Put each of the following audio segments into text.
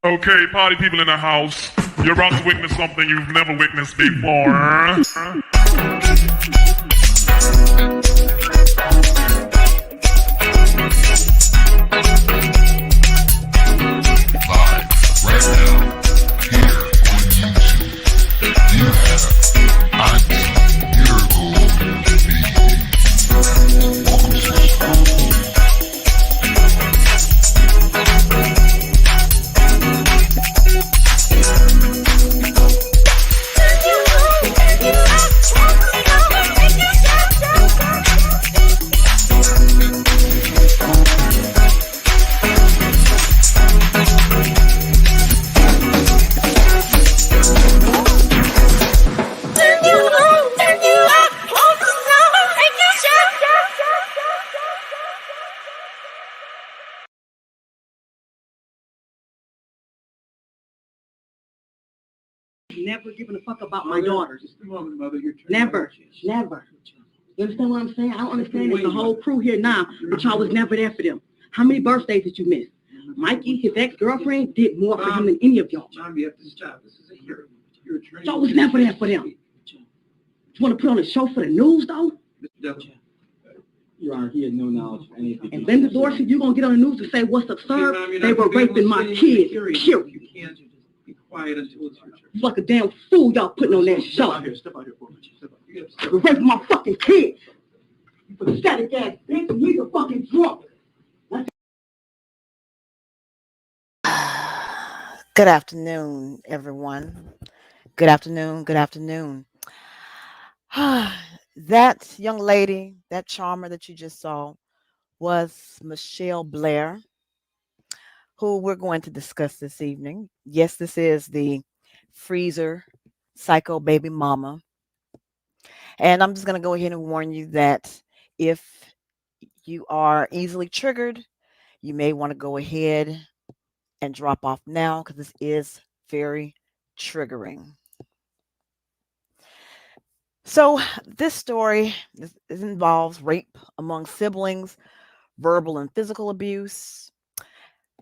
Okay, party people in the house, you're about to witness something you've never witnessed before. Never giving a fuck about my daughters. Just a moment, mother. Never. You understand what I'm saying? I don't understand it. The whole crew here now, but y'all was never there for them. How many birthdays did you miss? Mikey, his ex-girlfriend, did more for him than any of y'all. Mom, you have to stop. This is a hearing. Y'all was never there for them. You want to put on a show for the news, though? Your Honor, he had no knowledge of anything. And Linda Dorsey, you're going to get on the news and say what's absurd? They were raping my kids, period. You can't just be quiet until it's your turn. You like a damn fool y'all putting on that show. Step out here for me. Step out. You're raping my fucking kids. You pathetic ass bitch, and you're fucking drunk. Good afternoon, everyone. Good afternoon. Good afternoon. That young lady, that charmer that you just saw, was Mitchel Blair, who we're going to discuss this evening. Yes, this is the freezer psycho baby mama. And I'm just going to go ahead and warn you that if you are easily triggered, you may want to go ahead and drop off now because this is very triggering. So this story involves rape among siblings, verbal and physical abuse,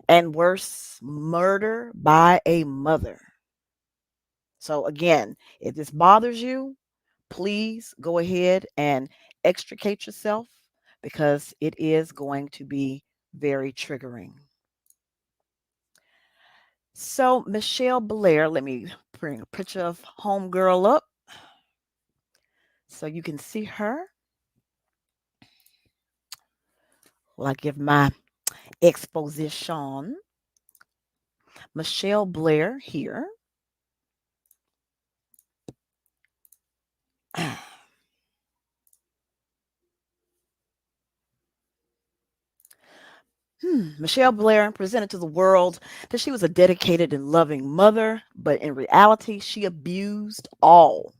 and worse, murder by a mother. So again, if this bothers you, please go ahead and extricate yourself because it is going to be very triggering. So Mitchel Blair, let me bring a picture of homegirl up so you can see her. Well, I give my exposition. Mitchel Blair here. Mitchel Blair presented to the world that she was a dedicated and loving mother, but in reality, she abused all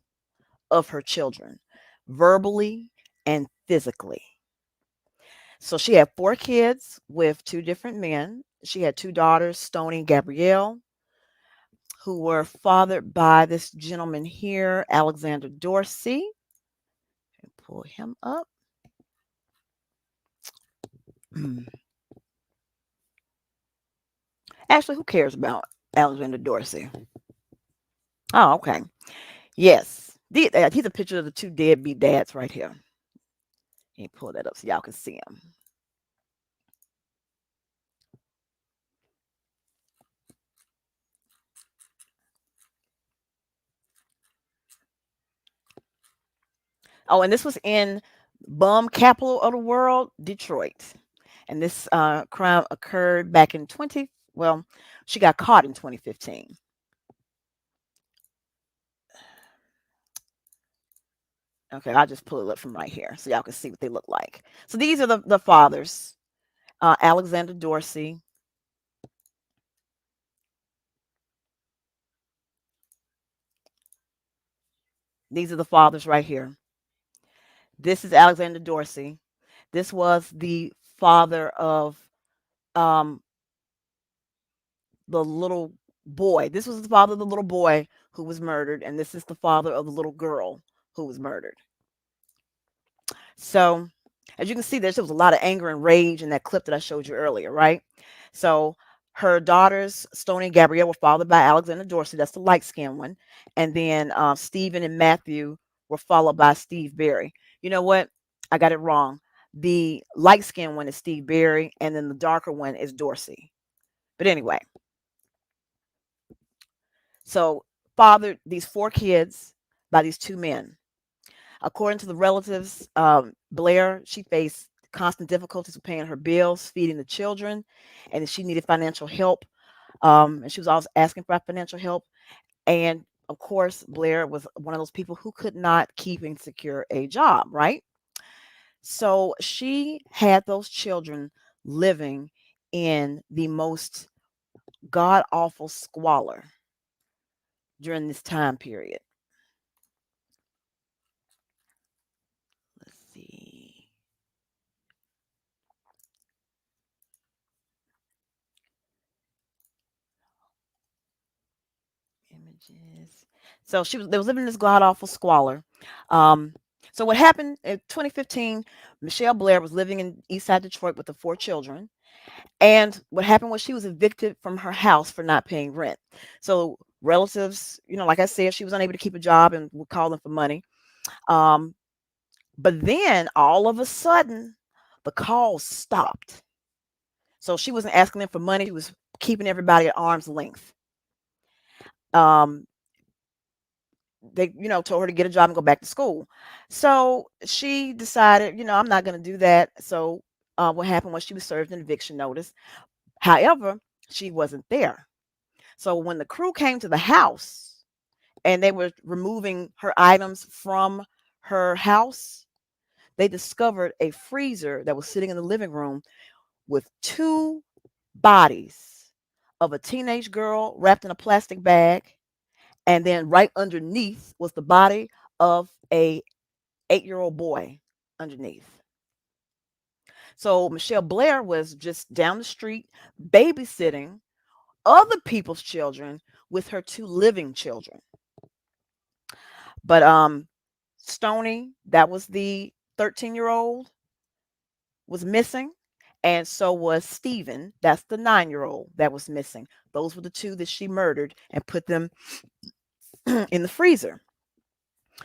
of her children, verbally and physically. So she had 4 kids with 2 different men. She had 2 daughters, Stoney and Gabrielle, who were fathered by this gentleman here, Alexander Dorsey. Pull him up. Actually, who cares about Alexander Dorsey? Oh, okay. Yes. He's a picture of the 2 deadbeat dads right here. Let me pull that up so y'all can see him. Oh, and this was in bum capital of the world, Detroit. And this crime occurred back in she got caught in 2015. Okay, I'll just pull it up from right here so y'all can see what they look like. So these are the fathers, Alexander Dorsey. These are the fathers right here. This is Alexander Dorsey. This was the father of the little boy. This was the father of the little boy who was murdered, and this is the father of the little girl who was murdered. So, as you can see, there was a lot of anger and rage in that clip that I showed you earlier, right? So, Her daughters, Stony and Gabrielle, were fathered by Alexander Dorsey. That's the light skinned one. And then Stephen and Matthew were followed by Steve Berry. You know what? I got it wrong. The light skinned one is Steve Berry, and then the darker one is Dorsey. But anyway, so fathered these four kids by these two men. According to the relatives, Blair, she faced constant difficulties with paying her bills, feeding the children, and she needed financial help. And she was always asking for financial help. And of course, Blair was one of those people who could not keep and secure a job, right? So she had those children living in the most god awful squalor during this time period. Let's see. Images. So they was living in this god awful squalor. Um, so what happened in 2015? Michelle Blair was living in Eastside Detroit with the four children, and what happened was she was evicted from her house for not paying rent. So relatives, like I said, she was unable to keep a job and would call them for money. Um, but then all of a sudden, the calls stopped. So she wasn't asking them for money; she was keeping everybody at arm's length. Um, they told her to get a job and go back to school. So she decided, I'm not going to do that. So what happened was she was served an eviction notice. However, she wasn't there. So when the crew came to the house and they were removing her items from her house, they discovered a freezer that was sitting in the living room with two bodies of a teenage girl wrapped in a plastic bag, and then right underneath was the body of a 8-year-old boy underneath. So Michelle Blair was just down the street babysitting other people's children with her two living children. But Stony, that was the 13-year-old, was missing, and so was Stephen, that's the 9-year-old that was missing. Those were the two that she murdered and put them in the freezer.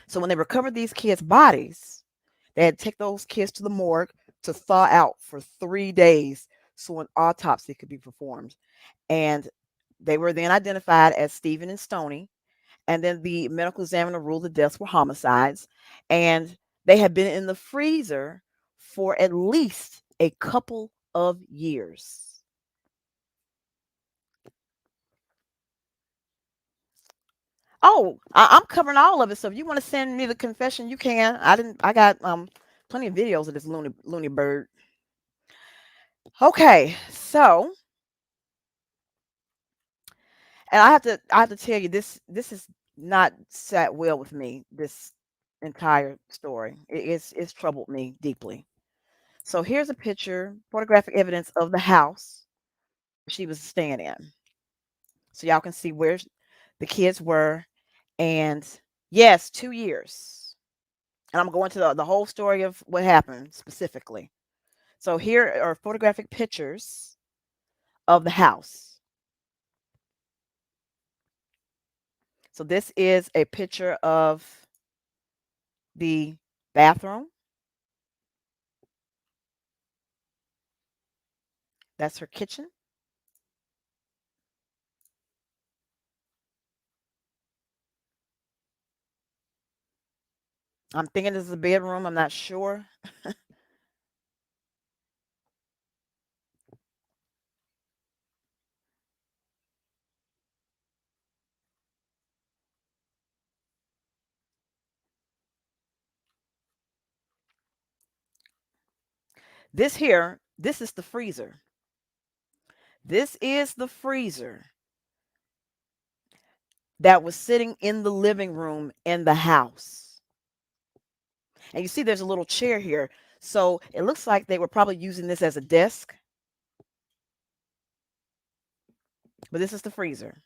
So when they recovered these kids' bodies, they had to take those kids to the morgue to thaw out for 3 days so an autopsy could be performed. And they were then identified as Stephen and Stony. And then the medical examiner ruled the deaths were homicides. And they had been in the freezer for at least a couple of years. Oh, I'm covering all of it. So if you want to send me the confession, you can. I didn't. I got plenty of videos of this loony bird. Okay, so and I have to tell you this is not sat well with me. This entire story it's troubled me deeply. So here's a picture, photographic evidence of the house she was staying in. So y'all can see where the kids were, and yes, 2 years. And I'm going to the whole story of what happened specifically. So here are photographic pictures of the house. So this is a picture of the bathroom. That's her kitchen. I'm thinking this is a bedroom. I'm not sure. This is the freezer. This is the freezer that was sitting in the living room in the house. And you see there's a little chair here. So it looks like they were probably using this as a desk. But this is the freezer.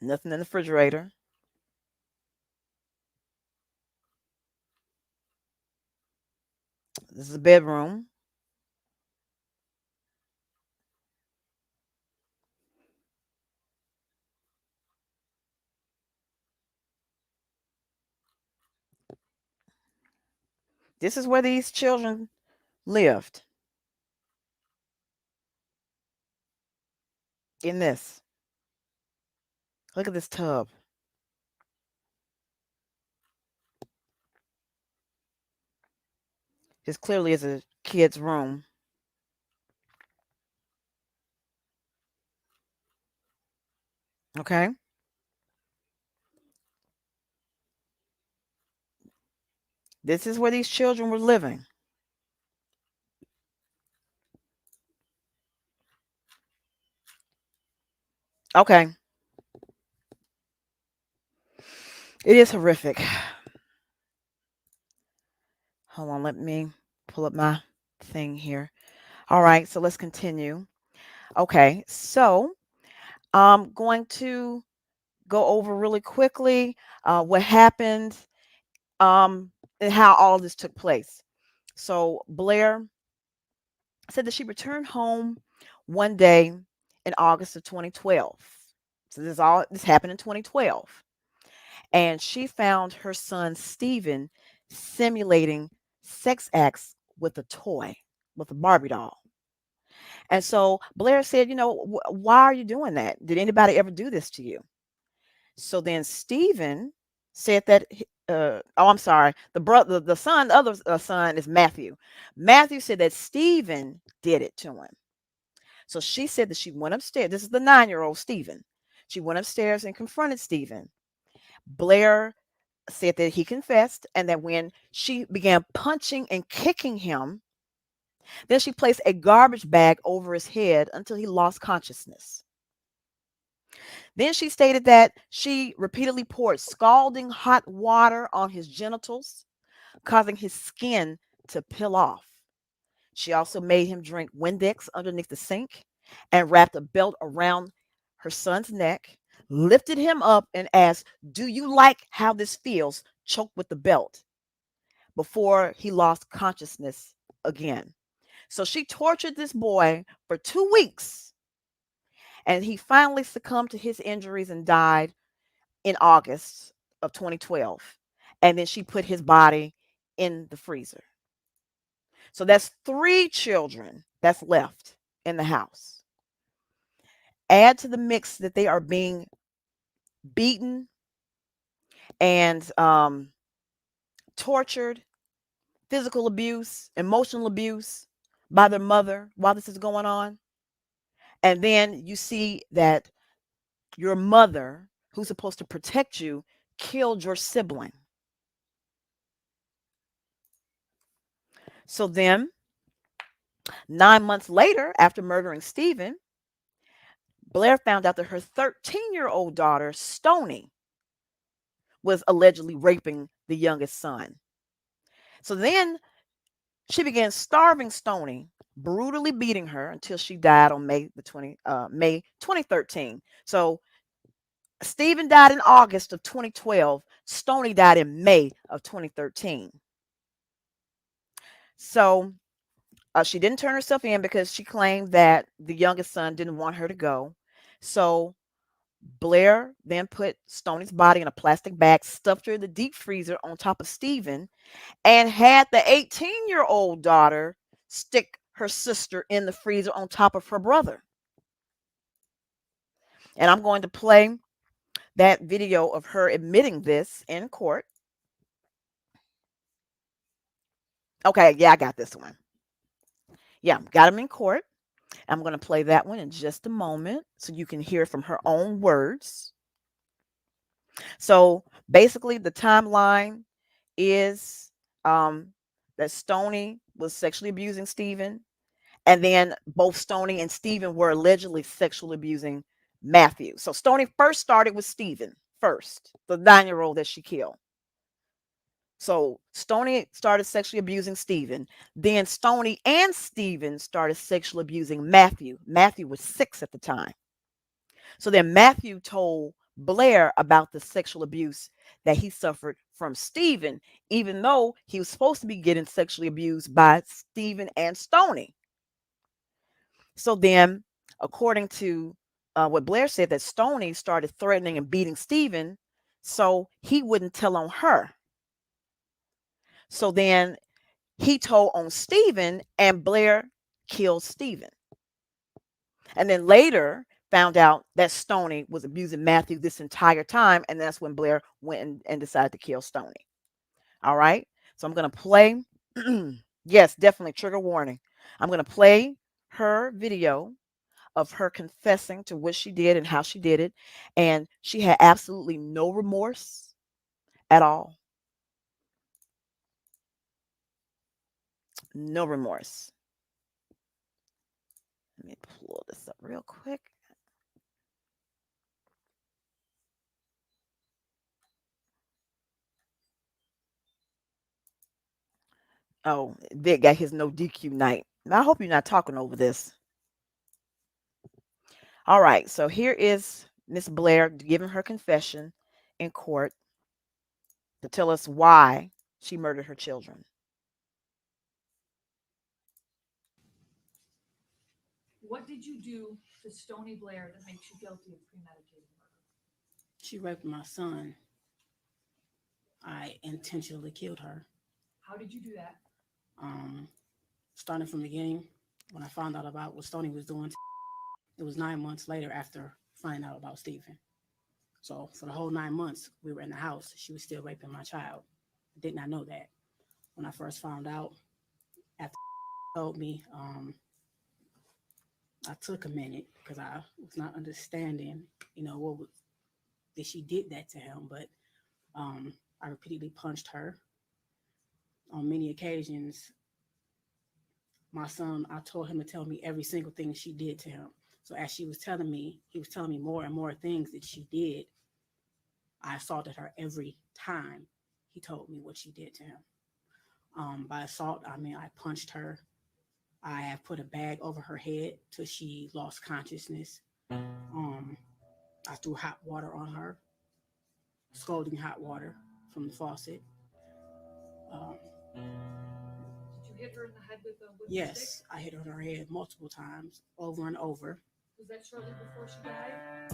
Nothing in the refrigerator. This is a bedroom. This is where these children lived, in this. Look at this tub. This clearly is a kid's room. Okay. This is where these children were living. Okay. It is horrific. Hold on, let me pull up my thing here. All right, so let's continue. Okay, so I'm going to go over really quickly what happened um, and how all this took place. So Blair said that she returned home one day in August of 2012. So this happened in 2012, and she found her son Stephen simulating sex acts with a toy, with a Barbie doll. And so Blair said, why are you doing that? Did anybody ever do this to you? So then Stephen said that, oh, I'm sorry, the son, the other son is Matthew. Matthew said that Stephen did it to him. So she said that she went upstairs. This is the 9-year-old Stephen. She went upstairs and confronted Stephen. Blair said that he confessed, and that when she began punching and kicking him, then she placed a garbage bag over his head until he lost consciousness. Then she stated that she repeatedly poured scalding hot water on his genitals, causing his skin to peel off. She also made him drink Windex underneath the sink and wrapped a belt around her son's neck, lifted him up, and asked, "Do you like how this feels?" Choked with the belt before he lost consciousness again. So she tortured this boy for 2 weeks, and he finally succumbed to his injuries and died in August of 2012. And then she put his body in the freezer. So that's 3 children that's left in the house. Add to the mix that they are being beaten and tortured, physical abuse, emotional abuse by their mother while this is going on. And then you see that your mother, who's supposed to protect you, killed your sibling. So then, 9 months later, after murdering Stephen, Blair found out that her 13-year-old daughter, Stony, was allegedly raping the youngest son. So then she began starving Stony, brutally beating her until she died on May 2013. So Stephen died in August of 2012. Stony died in May of 2013. So she didn't turn herself in because she claimed that the youngest son didn't want her to go. So Blair then put Stony's body in a plastic bag, stuffed her in the deep freezer on top of Stephen, and had the 18-year-old daughter stick her sister in the freezer on top of her brother. And I'm going to play that video of her admitting this in court. Okay, yeah, I got this one. Yeah, got him in court. I'm going to play that one in just a moment so you can hear from her own words. So basically, the timeline is that Stony was sexually abusing Stephen, and then both Stony and Stephen were allegedly sexually abusing Matthew. So Stony first started with Stephen first, the 9-year-old that she killed. So Stony started sexually abusing Stephen. Then Stony and Stephen started sexually abusing Matthew. Matthew was 6 at the time. So then Matthew told Blair about the sexual abuse that he suffered from Stephen, even though he was supposed to be getting sexually abused by Stephen and Stony. So then, according to what Blair said, that Stony started threatening and beating Stephen so he wouldn't tell on her. So then he told on Stephen, and Blair killed Stephen. And then later found out that Stoney was abusing Matthew this entire time. And that's when Blair went and decided to kill Stoney. All right. So I'm going to play. Yes, definitely trigger warning. I'm going to play her video of her confessing to what she did and how she did it. And she had absolutely no remorse at all. No remorse. Let me pull this up real quick. Oh, Vic got his no DQ night. Now, I hope you're not talking over this. All right, so here is Miss Blair giving her confession in court to tell us why she murdered her children. What did you do to Stony Blair that makes you guilty of premeditated murder? She raped my son. I intentionally killed her. How did you do that? Starting from the beginning, when I found out about what Stony was doing, it was 9 months later after finding out about Stephen. So for the whole 9 months we were in the house, she was still raping my child. I did not know that. When I first found out, after told me, I took a minute because I was not understanding, what was that she did that to him. But I repeatedly punched her. On many occasions, my son, I told him to tell me every single thing she did to him. So as she was telling me, he was telling me more and more things that she did. I assaulted her every time he told me what she did to him. By assault, I mean I punched her. I have put a bag over her head till she lost consciousness. I threw hot water on her, scalding hot water from the faucet. Did you hit her in the head with a stick? Yes, I hit her in her head multiple times, over and over. Was that shortly before she died?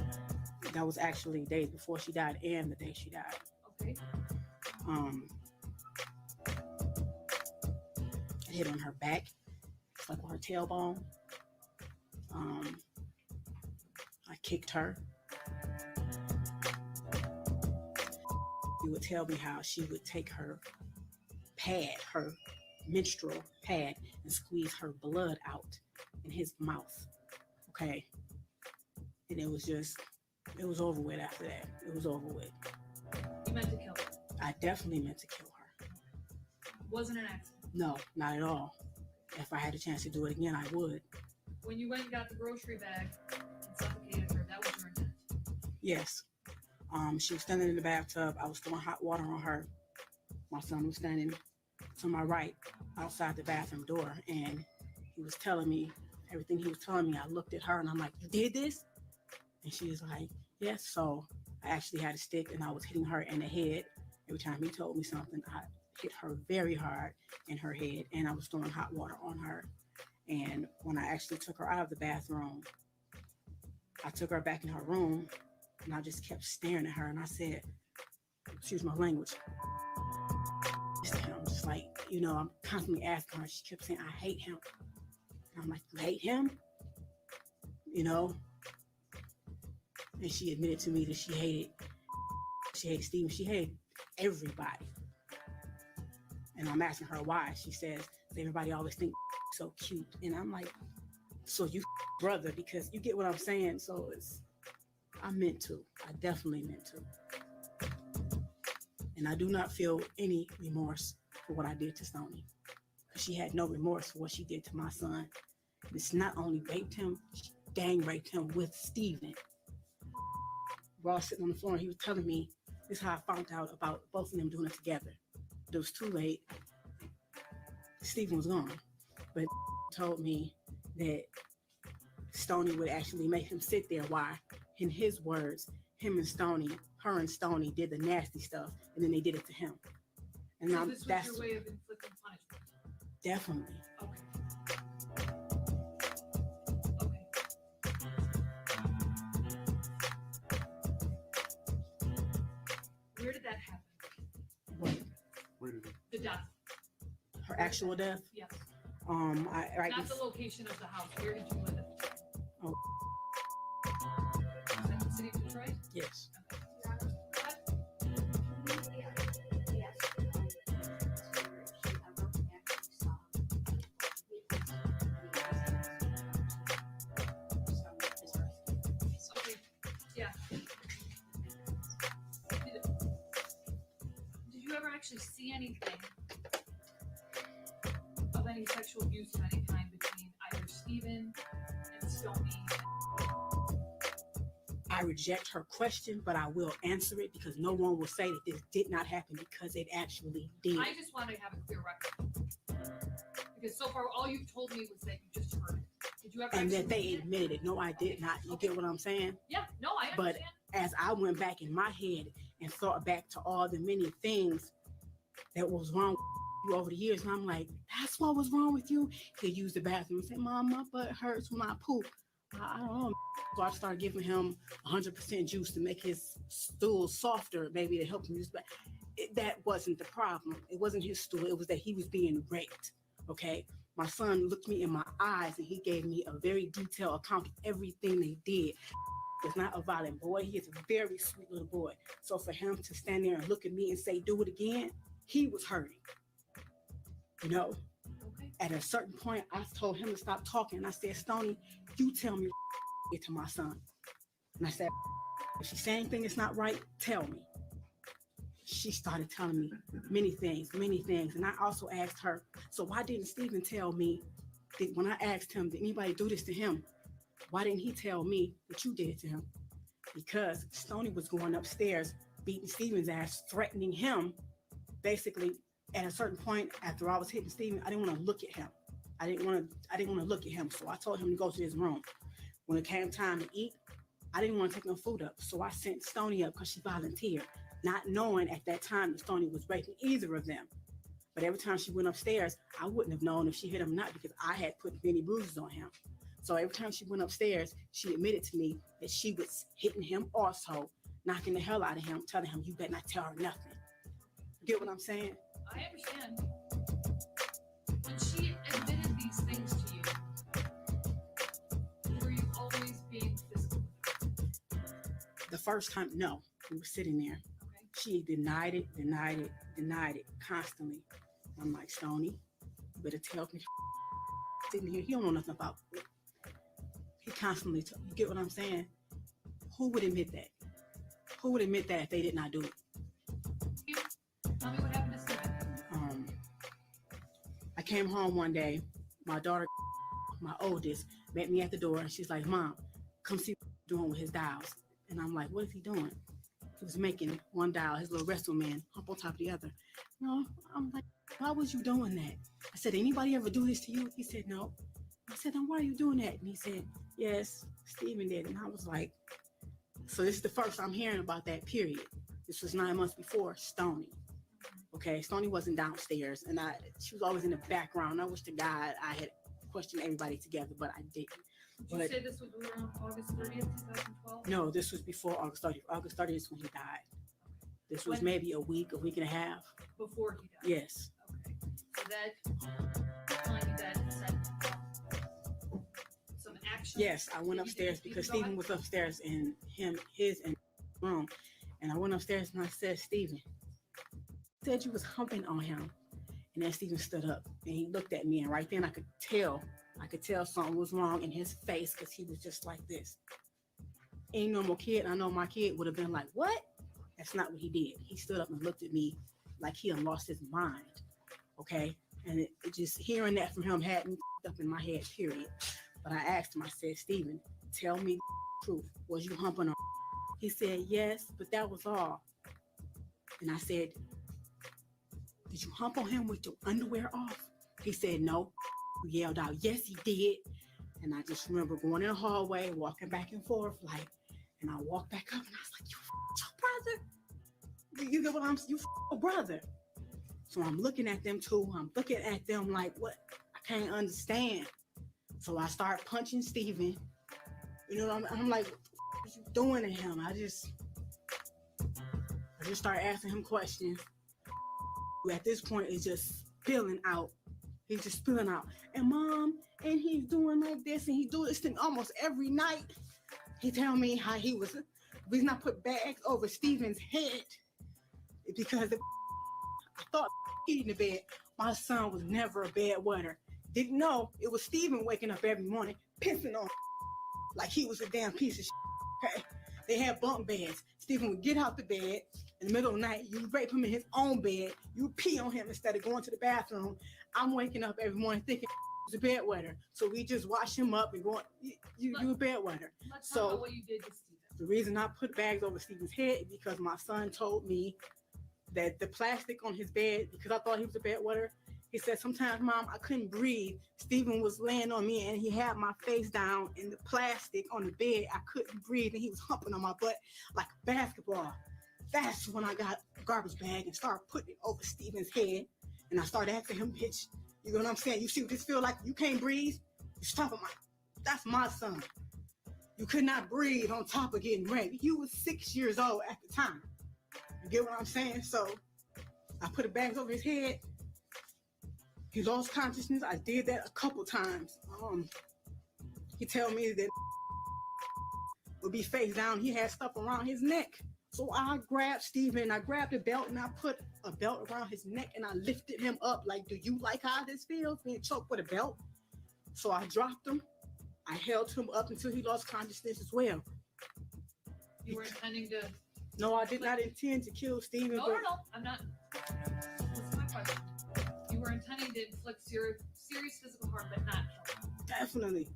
That was actually the day before she died and the day she died. Okay. I hit on her back, like on her tailbone. I kicked her. She would tell me how she would take her pad, her menstrual pad, and squeeze her blood out in his mouth. Okay. And it was over with after that. It was over with. You meant to kill her? I definitely meant to kill her. Wasn't an accident? No, not at all. If I had a chance to do it again, I would. When you went and got the grocery bag and suffocated her, that was your intent? Yes. She was standing in the bathtub. I was throwing hot water on her. My son was standing to my right outside the bathroom door, and he was telling me everything he was telling me. I looked at her and I'm like, "You did this?" And she was like, "Yes." So I actually had a stick and I was hitting her in the head. Every time he told me something, I hit her very hard in her head, and I was throwing hot water on her. And when I actually took her out of the bathroom, I took her back in her room, and I just kept staring at her, and I said, excuse my language, I'm just like, I'm constantly asking her. She kept saying, "I hate him." And I'm like, "You hate him?" And she admitted to me that she hated Stephen. She hated everybody. And I'm asking her why. She says, everybody always think so cute. And I'm like, so you brother, because you get what I'm saying. So I meant to. I definitely meant to. And I do not feel any remorse for what I did to Stoney. She had no remorse for what she did to my son. It's not only raped him, she gang raped him with Stephen. We're all sitting on the floor, and he was telling me, this is how I found out about both of them doing it together. It was too late. Stephen was gone. But told me that Stoney would actually make him sit there while, in his words, her and Stoney did the nasty stuff, and then they did it to him. And so this was your way of inflicting punishment? Definitely. Okay. Where did that happen? What? Where did it? The death. Her Actual death. Yes. Right. Not the location of the house. Where did you live at the time? Oh. Was that the city of Detroit? Yes. Okay. Yeah. Did you ever actually see anything of any sexual abuse of any kind between either Stephen and Stoney? I reject her question, but I will answer it because no one will say that this did not happen because it actually did. I just want to have a clear record. Because so far, all you've told me was that you just heard it. Did you ever? And actually that they see it? admitted it. No, I did not. You get what I'm saying? Yeah. No, I But understand. as I went back in my head and thought back to all the many things that was wrong with you over the years, and I'm like, that's what was wrong with you? He'd use the bathroom and say, Mom, my butt hurts when I poop. I don't know. So I started giving him 100% juice to make his stool softer, maybe to help him use. But that wasn't the problem. It wasn't his stool. It was that he was being raped. Okay. My son looked me in my eyes and he gave me a very detailed account of everything they did. He's not a violent boy. He is a very sweet little boy. So for him to stand there and look at me and say, do it again, he was hurting. You know, Okay. at a certain point, I told him to stop talking. And I said, Stoney, you tell me it to my son. And I said, if she's saying anything that's not right, tell me. She started telling me many things. And I also asked her, so why didn't Stephen tell me that when I asked him, did anybody do this to him? Why didn't he tell me that you did it to him? Because Stoney was going upstairs, beating Stephen's ass, threatening him. Basically, at a certain point, after I was hitting Stephen, I didn't want to look at him. I didn't want to look at him. So I told him to go to his room. When it came time to eat, I didn't want to take no food up. So I sent Stoney up because she volunteered, not knowing at that time that Stoney was raping either of them. But every time she went upstairs, I wouldn't have known if she hit him or not because I had put many bruises on him. So every time she went upstairs, she admitted to me that she was hitting him also, knocking the hell out of him, telling him, you better not tell her nothing. You get what I'm saying? I understand. When she admitted these things to you, were you always being physical with her? The first time, no, we were sitting there. Okay. She denied it constantly. I'm like, Stoney, you better tell me. Sitting here, he don't know nothing about it. He constantly, you get what I'm saying? Who would admit that? Who would admit that if they did not do it? Tell me what happened to Stephen. I came home one day. My daughter, my oldest, met me at the door and she's like, Mom, come see what he's doing with his dials. And I'm like, what is he doing? He was making one dial, his little wrestle man, hump on top of the other. No, I'm like, why was you doing that? I said, anybody ever do this to you? He said, no. I said, then why are you doing that? And he said, yes, Stephen did. And I was like, so this is the first I'm hearing about that period. This was 9 months before Stoney. Okay, Stoney wasn't downstairs, and she was always in the background. I wish to God I had questioned everybody together, but I didn't. Did you say this was around August 30th, 2012? No, this was before August 30th. August 30th is when he died. This was maybe a week and a half. Before he died? Yes. Okay. So that, telling you that said some action? Yes, I went upstairs because Stephen was upstairs in his room. And I went upstairs and I said, Stephen, said you was humping on him. And then Stephen stood up and he looked at me, and right then I could tell something was wrong in his face because he was just like this. Ain't normal kid. I know my kid would have been like, what? That's not what he did. He stood up and looked at me like he had lost his mind. Okay. And it just hearing that from him had me up in my head, period. But I asked him, I said, Stephen, tell me the truth. Was you humping on? He said, yes, but that was all. And I said, did you hump on him with your underwear off? He said, no. He yelled out, yes, he did. And I just remember going in the hallway, walking back and forth, like, and I walked back up and I was like, you your brother? You know what you your brother. So I'm looking at them too. I'm looking at them like, what? I can't understand. So I start punching Stephen. You know, I'm like, what are you doing to him? I just start asking him questions. At this point, it's just spilling out He's just spilling out. And mom, and he's doing like this, and he do this thing almost every night. He tell me how he was, the reason I put bags over Steven's head is because I thought he in the bed. My son was never a bedwetter. Didn't know it was Steven waking up every morning, pissing on like he was a damn piece of shit. Okay? They had bunk beds. Steven would get out the bed in the middle of the night. You rape him in his own bed. You pee on him instead of going to the bathroom. I'm waking up every morning thinking he's a bedwetter. So we just wash him up and going, you a bedwetter. Let's So- talk about what you did to Steven. The reason I put bags over Steven's head is because my son told me that the plastic on his bed, because I thought he was a bedwetter, he said, sometimes, Mom, I couldn't breathe. Steven was laying on me and he had my face down in the plastic on the bed. I couldn't breathe and he was humping on my butt like a basketball. That's when I got a garbage bag and started putting it over Steven's head. And I started asking him, bitch, you know what I'm saying? You see what this feel like? You can't breathe? You stop my, that's my son. You could not breathe on top of getting raped. He was 6 years old at the time. You get what I'm saying? So I put the bags over his head. He lost consciousness. I did that a couple times. He tell me that would be face down. He had stuff around his neck. So I grabbed Steven, I grabbed a belt and I put a belt around his neck and I lifted him up like, do you like how this feels? Being choked with a belt. So I dropped him. I held him up until he lost consciousness as well. You were intending to. No, I did not intend to kill Steven. No, I'm not. That's my question. You were intending to inflict serious physical harm, but not kill him. Definitely.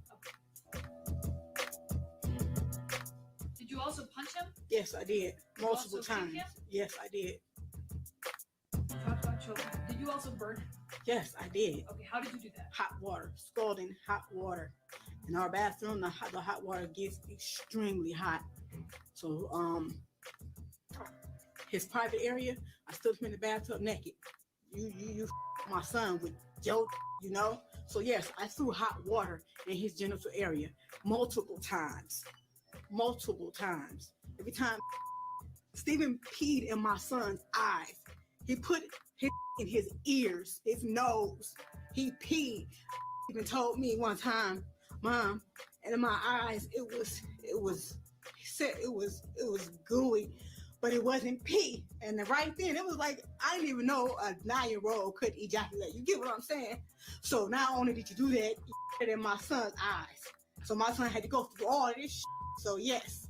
Did you also punch him? Yes, I did. Multiple also kick times. him? Yes, I did. Talk about choking. Did you also burn him? Yes, I did. Okay, how did you do that? Hot water, scalding hot water. In our bathroom, the hot water gets extremely hot. So, his private area, I stood him in the bathtub naked. You my son with Joe, you know? So yes, I threw hot water in his genital area multiple times. Every time Steven peed in my son's eyes. He put his in his ears, his nose. He peed. He even told me one time, Mom, and in my eyes, he said it was gooey, but it wasn't pee. And right then, it was like, I didn't even know a 9-year-old could ejaculate. You get what I'm saying? So not only did you do that, you did it in my son's eyes. So my son had to go through all of this shit. So yes,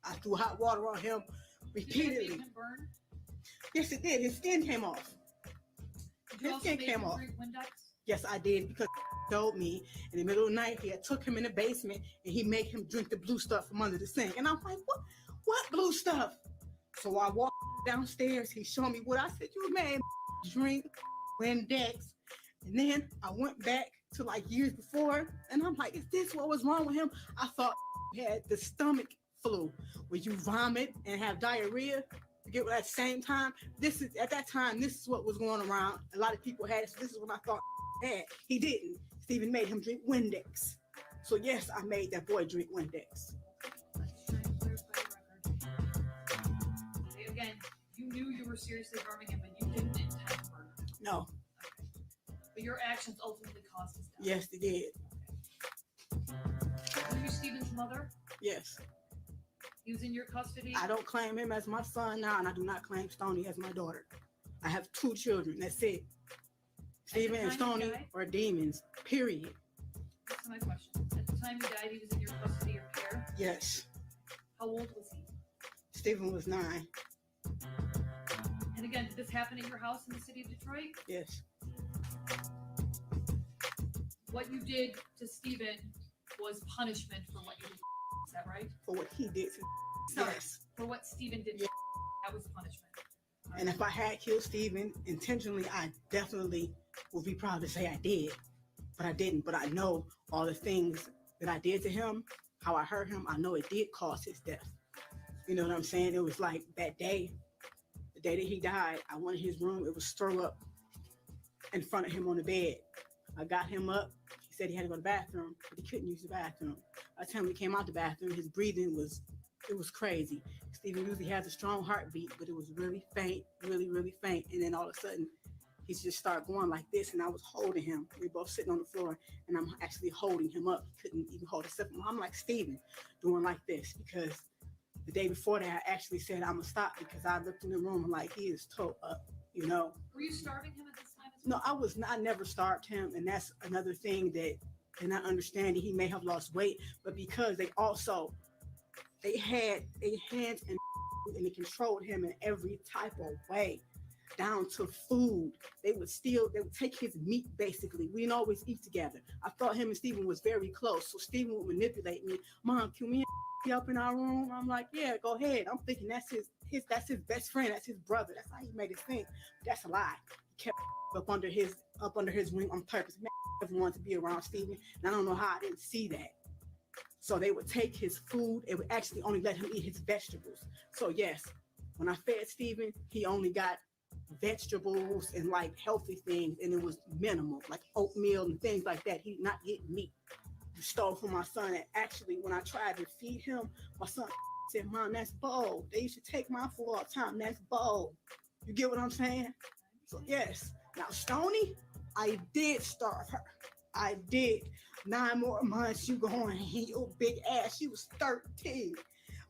I threw hot water on him repeatedly. Did you make him burn? Yes, it did. His skin came off. Did you His also skin make came him off. drink Windex? Yes, I did, because he told me in the middle of the night he had took him in the basement and he made him drink the blue stuff from under the sink. And I'm like, what blue stuff? So I walked downstairs. He showed me what I said. You made drink Windex. And then I went back to like years before, and I'm like, is this what was wrong with him? I thought he had the stomach flu, where you vomit and have diarrhea. You get at the same time. This is at that time. This is what was going around. A lot of people had it. So this is what I thought he had. He didn't. Steven made him drink Windex. So yes, I made that boy drink Windex. Let's try and clarify the record. Okay, again, you knew you were seriously harming him, but you didn't intend to murder him. No. Okay. But your actions ultimately caused his death. Yes, they did. Okay. Were you Steven's mother? Yes. He was in your custody? I don't claim him as my son now, and I do not claim Stoney as my daughter. I have 2 children. That's it. Steven and time he Stoney died? are demons. Period. That's my question. At the time he died, he was in your custody or care? Yes. How old was he? Steven was 9. And again, did this happen at your house in the city of Detroit? Yes. What you did to Steven was punishment for what you did. Is that right? For what he did to Sorry. Yes. For what Steven did. Yeah. That was punishment. And if I had killed Steven intentionally, I definitely would be proud to say I did. But I didn't. But I know all the things that I did to him, how I hurt him, I know it did cause his death. You know what I'm saying? It was like that day, the day that he died, I went in his room, it was throw up in front of him on the bed. I got him up. He said he had to go to the bathroom, but he couldn't use the bathroom. By the time he came out the bathroom, his breathing was crazy. Steven usually has a strong heartbeat, but it was really faint, really, really faint. And then all of a sudden, he just started going like this, and I was holding him. We both sitting on the floor, and I'm actually holding him up. He couldn't even hold himself. I'm like, Steven, doing like this, because the day before that, I actually said I'm gonna stop, because I looked in the room and like, he is toe up, you know. Were you starving him at this time as No, well? I was not. I never starved him, and that's another thing that, and I understand that he may have lost weight, but because they had a hands and they controlled him in every type of way, down to food. They would take his meat basically. We didn't always eat together. I thought him and Steven was very close. So Steven would manipulate me. Mom, can we be up in our room? I'm like, yeah, go ahead. I'm thinking that's his best friend, that's his brother. That's how he made it think. That's a lie. He kept up under his wing on purpose. Man, I never wanted to be around Steven. And I don't know how I didn't see that. So they would take his food and would actually only let him eat his vegetables. So yes, when I fed Steven, he only got vegetables and like healthy things, and it was minimal, like oatmeal and things like that. He did not get meat. You stole from my son. And actually, when I tried to feed him, my son said, Mom, that's bold. They used to take my food all the time. That's bold. You get what I'm saying? So yes. Now Stony, I did starve her. I did. 9 more months, you going, your big ass. She was 13.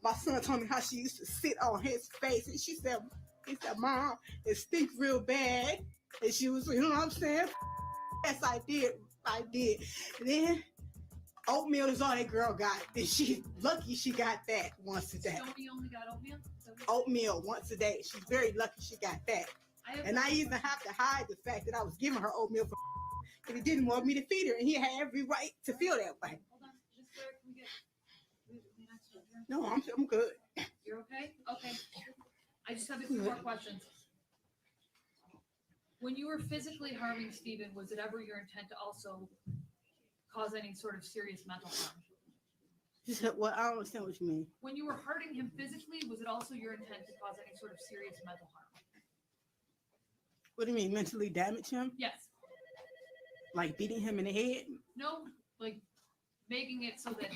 My son told me how she used to sit on his face, and he said, Mom, it stinks real bad. And she was, you know what I'm saying? Yes, I did. And then oatmeal is all that girl got. And she lucky she got that once a day. Stony only got oatmeal? Oatmeal once a day. She's very lucky she got that. And I even have to hide the fact that I was giving her oatmeal for and he didn't want me to feed her, and he had every right to feel that way. Hold on. Just Blair, can we get the next one here? No, I'm good. You're okay? Okay. I just have a few more questions. When you were physically harming Steven, was it ever your intent to also cause any sort of serious mental harm? Well, I don't understand what you mean. When you were hurting him physically, was it also your intent to cause any sort of serious mental harm? What do you mean, mentally damage him? Yes. Like beating him in the head? No, like making it so that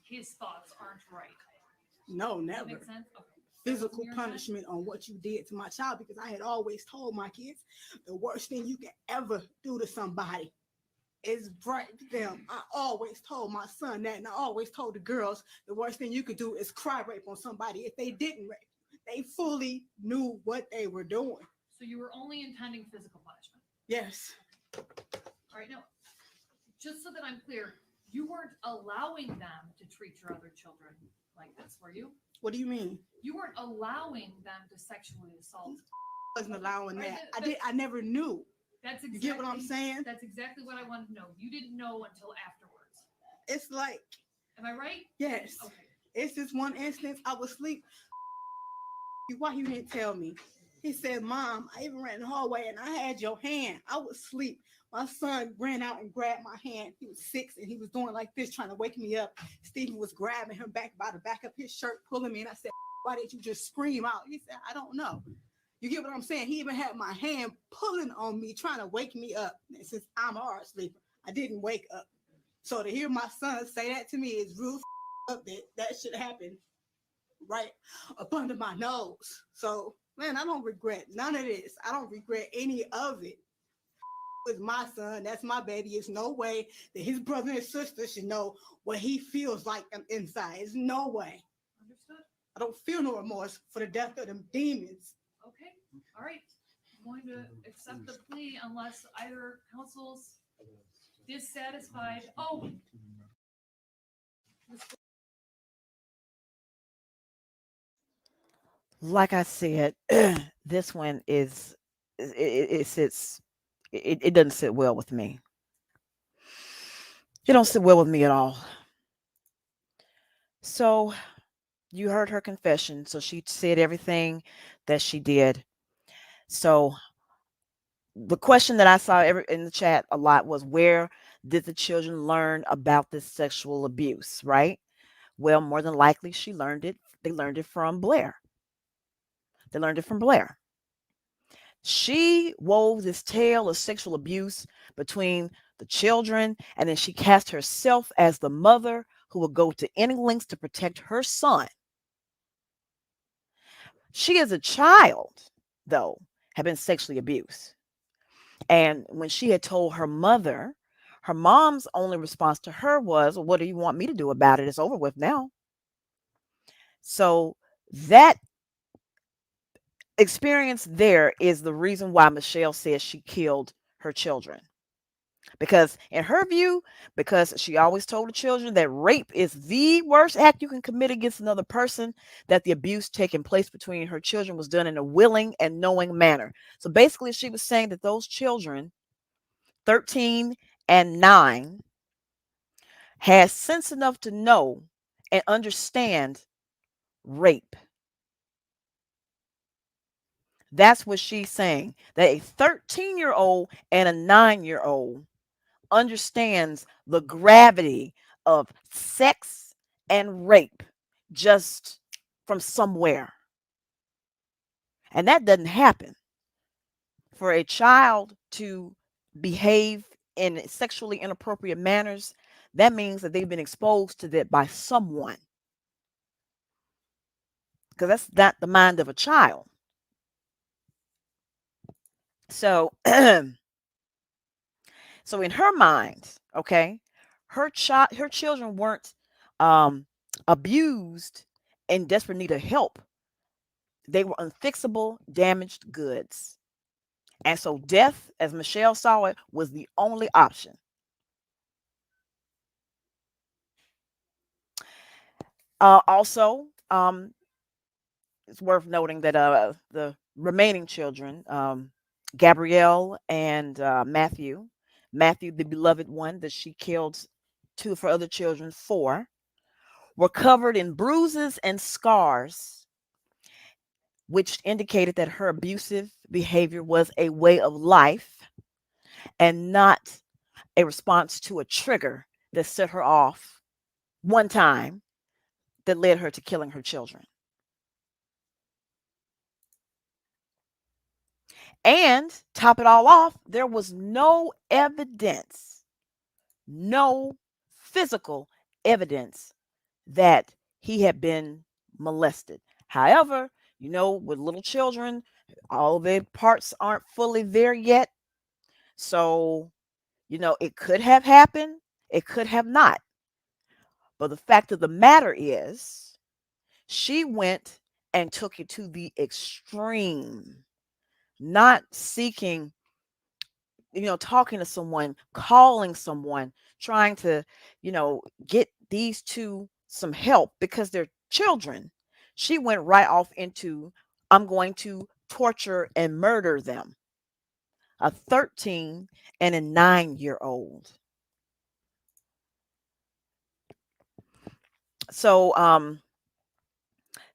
his thoughts aren't right. No, Does that never. make sense? Okay. Physical Your punishment on what you did to my child, because I had always told my kids the worst thing you can ever do to somebody is break them. I always told my son that, and I always told the girls the worst thing you could do is cry rape on somebody if they didn't rape. They fully knew what they were doing. So you were only intending physical punishment. Yes. All right, now, just so that I'm clear, you weren't allowing them to treat your other children like this, were you? What do you mean? You weren't allowing them to sexually assault. I wasn't allowing Right, that. I never knew. That's You exactly, get what I'm saying? That's exactly what I wanted to know. You didn't know until afterwards. It's like, Am I right? yes. Okay. It's this one instance I was asleep. Why you didn't tell me? He said, Mom, I even ran in the hallway and I had your hand. I was asleep. My son ran out and grabbed my hand. He was 6 and he was doing like this, trying to wake me up. Stephen was grabbing him back by the back of his shirt, pulling me. And I said, why didn't you just scream out? He said, I don't know. You get what I'm saying? He even had my hand pulling on me, trying to wake me up. And since I'm a hard sleeper, I didn't wake up. So to hear my son say that to me is real up that should happen right up under my nose. So, man, I don't regret none of this. I don't regret any of it. It's my son. That's my baby. There's no way that his brother and sister should know what he feels like inside. There's no way. Understood? I don't feel no remorse for the death of them demons. Okay. All right. I'm going to accept the plea unless either counsel's dissatisfied. Oh. Like I said, this one is it doesn't sit well with me. It don't sit well with me at all. So you heard her confession. So she said everything that she did. So the question that I saw in the chat a lot was, where did the children learn about this sexual abuse, right? Well, more than likely they learned it from Blair. They learned it from Blair. She wove this tale of sexual abuse between the children, and then she cast herself as the mother who would go to any lengths to protect her son. She, as a child, though, had been sexually abused. And when she had told her mother, her mom's only response to her was, well, what do you want me to do about it? It's over with now. So that experience there is the reason why Michelle says she killed her children. Because in her view, because she always told the children that rape is the worst act you can commit against another person, that the abuse taking place between her children was done in a willing and knowing manner. So basically, she was saying that those children, 13 and 9, had sense enough to know and understand rape. That's what she's saying, that a 13-year-old and a 9-year-old understands the gravity of sex and rape just from somewhere. And that doesn't happen. For a child to behave in sexually inappropriate manners, that means that they've been exposed to that by someone. Because that's not the mind of a child. So, so in her mind, okay, her children weren't um, abused in desperate need of help. They were unfixable, damaged goods. And so death, as Michelle saw it, was the only option. Also, it's worth noting that the remaining children, Gabrielle and Matthew, the beloved one that she killed two of her other children for, were covered in bruises and scars, which indicated that her abusive behavior was a way of life and not a response to a trigger that set her off one time that led her to killing her children. And top it all off, there was no evidence, no physical evidence that he had been molested. However, with little children, all their parts aren't fully there yet. So, it could have happened, it could have not. But the fact of the matter is, she went and took it to the extreme, not seeking, talking to someone, calling someone, trying to, get these two some help because they're children. She went right off into, I'm going to torture and murder them. A 13 and a 9-year-old. So,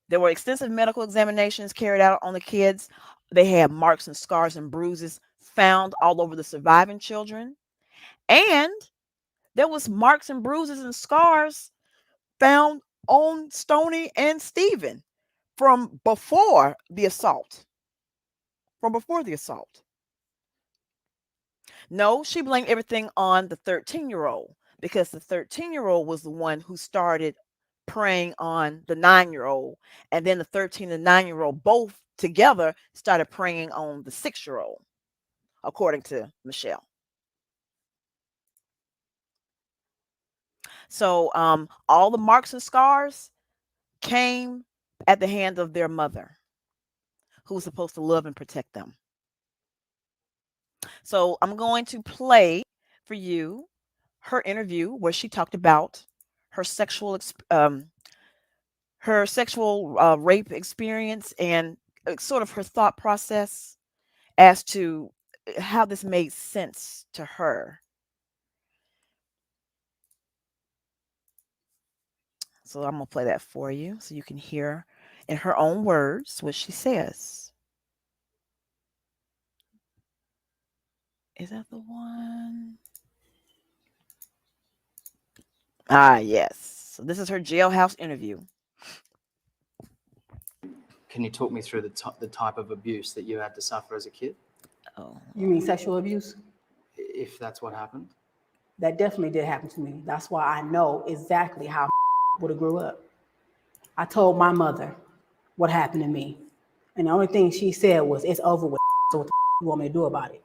there were extensive medical examinations carried out on the kids. They had marks and scars and bruises found all over the surviving children. And there was marks and bruises and scars found on Stoney and Stephen from before the assault. No, she blamed everything on the 13-year-old because the 13-year-old was the one who started preying on the 9-year-old, and then the 13 and 9-year-old both together started preying on the 6-year-old, according to Michelle. So all the marks and scars came at the hand of their mother, who was supposed to love and protect them. So I'm going to play for you her interview where she talked about her sexual rape experience and sort of her thought process as to how this made sense to her. So I'm going to play that for you so you can hear in her own words what she says. Is that the one? Ah, yes. So this is her jailhouse interview. Can you talk me through the type of abuse that you had to suffer as a kid, Oh, You mean sexual abuse? if that's what happened? That definitely did happen to me. That's why I know exactly how would have grew up. I told my mother what happened to me. And the only thing she said was, it's over with. So what the you want me to do about it?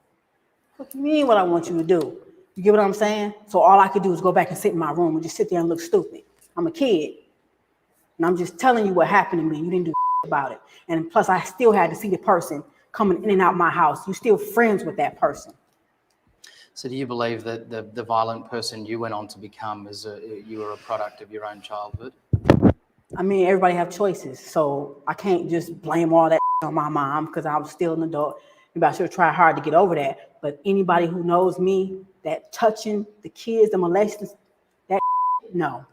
What do you mean what I want you to do? You get what I'm saying? So all I could do is go back and sit in my room and just sit there and look stupid. I'm a kid. And I'm just telling you what happened to me. You didn't do about it. And plus, I still had to see the person coming in and out my house. You still friends with that person. So do you believe that the violent person you went on to become you were a product of your own childhood? I mean, everybody have choices. So I can't just blame all that on my mom because I was still an adult. Maybe I should have tried hard to get over that. But anybody who knows me, that touching the kids, the molesting, that no.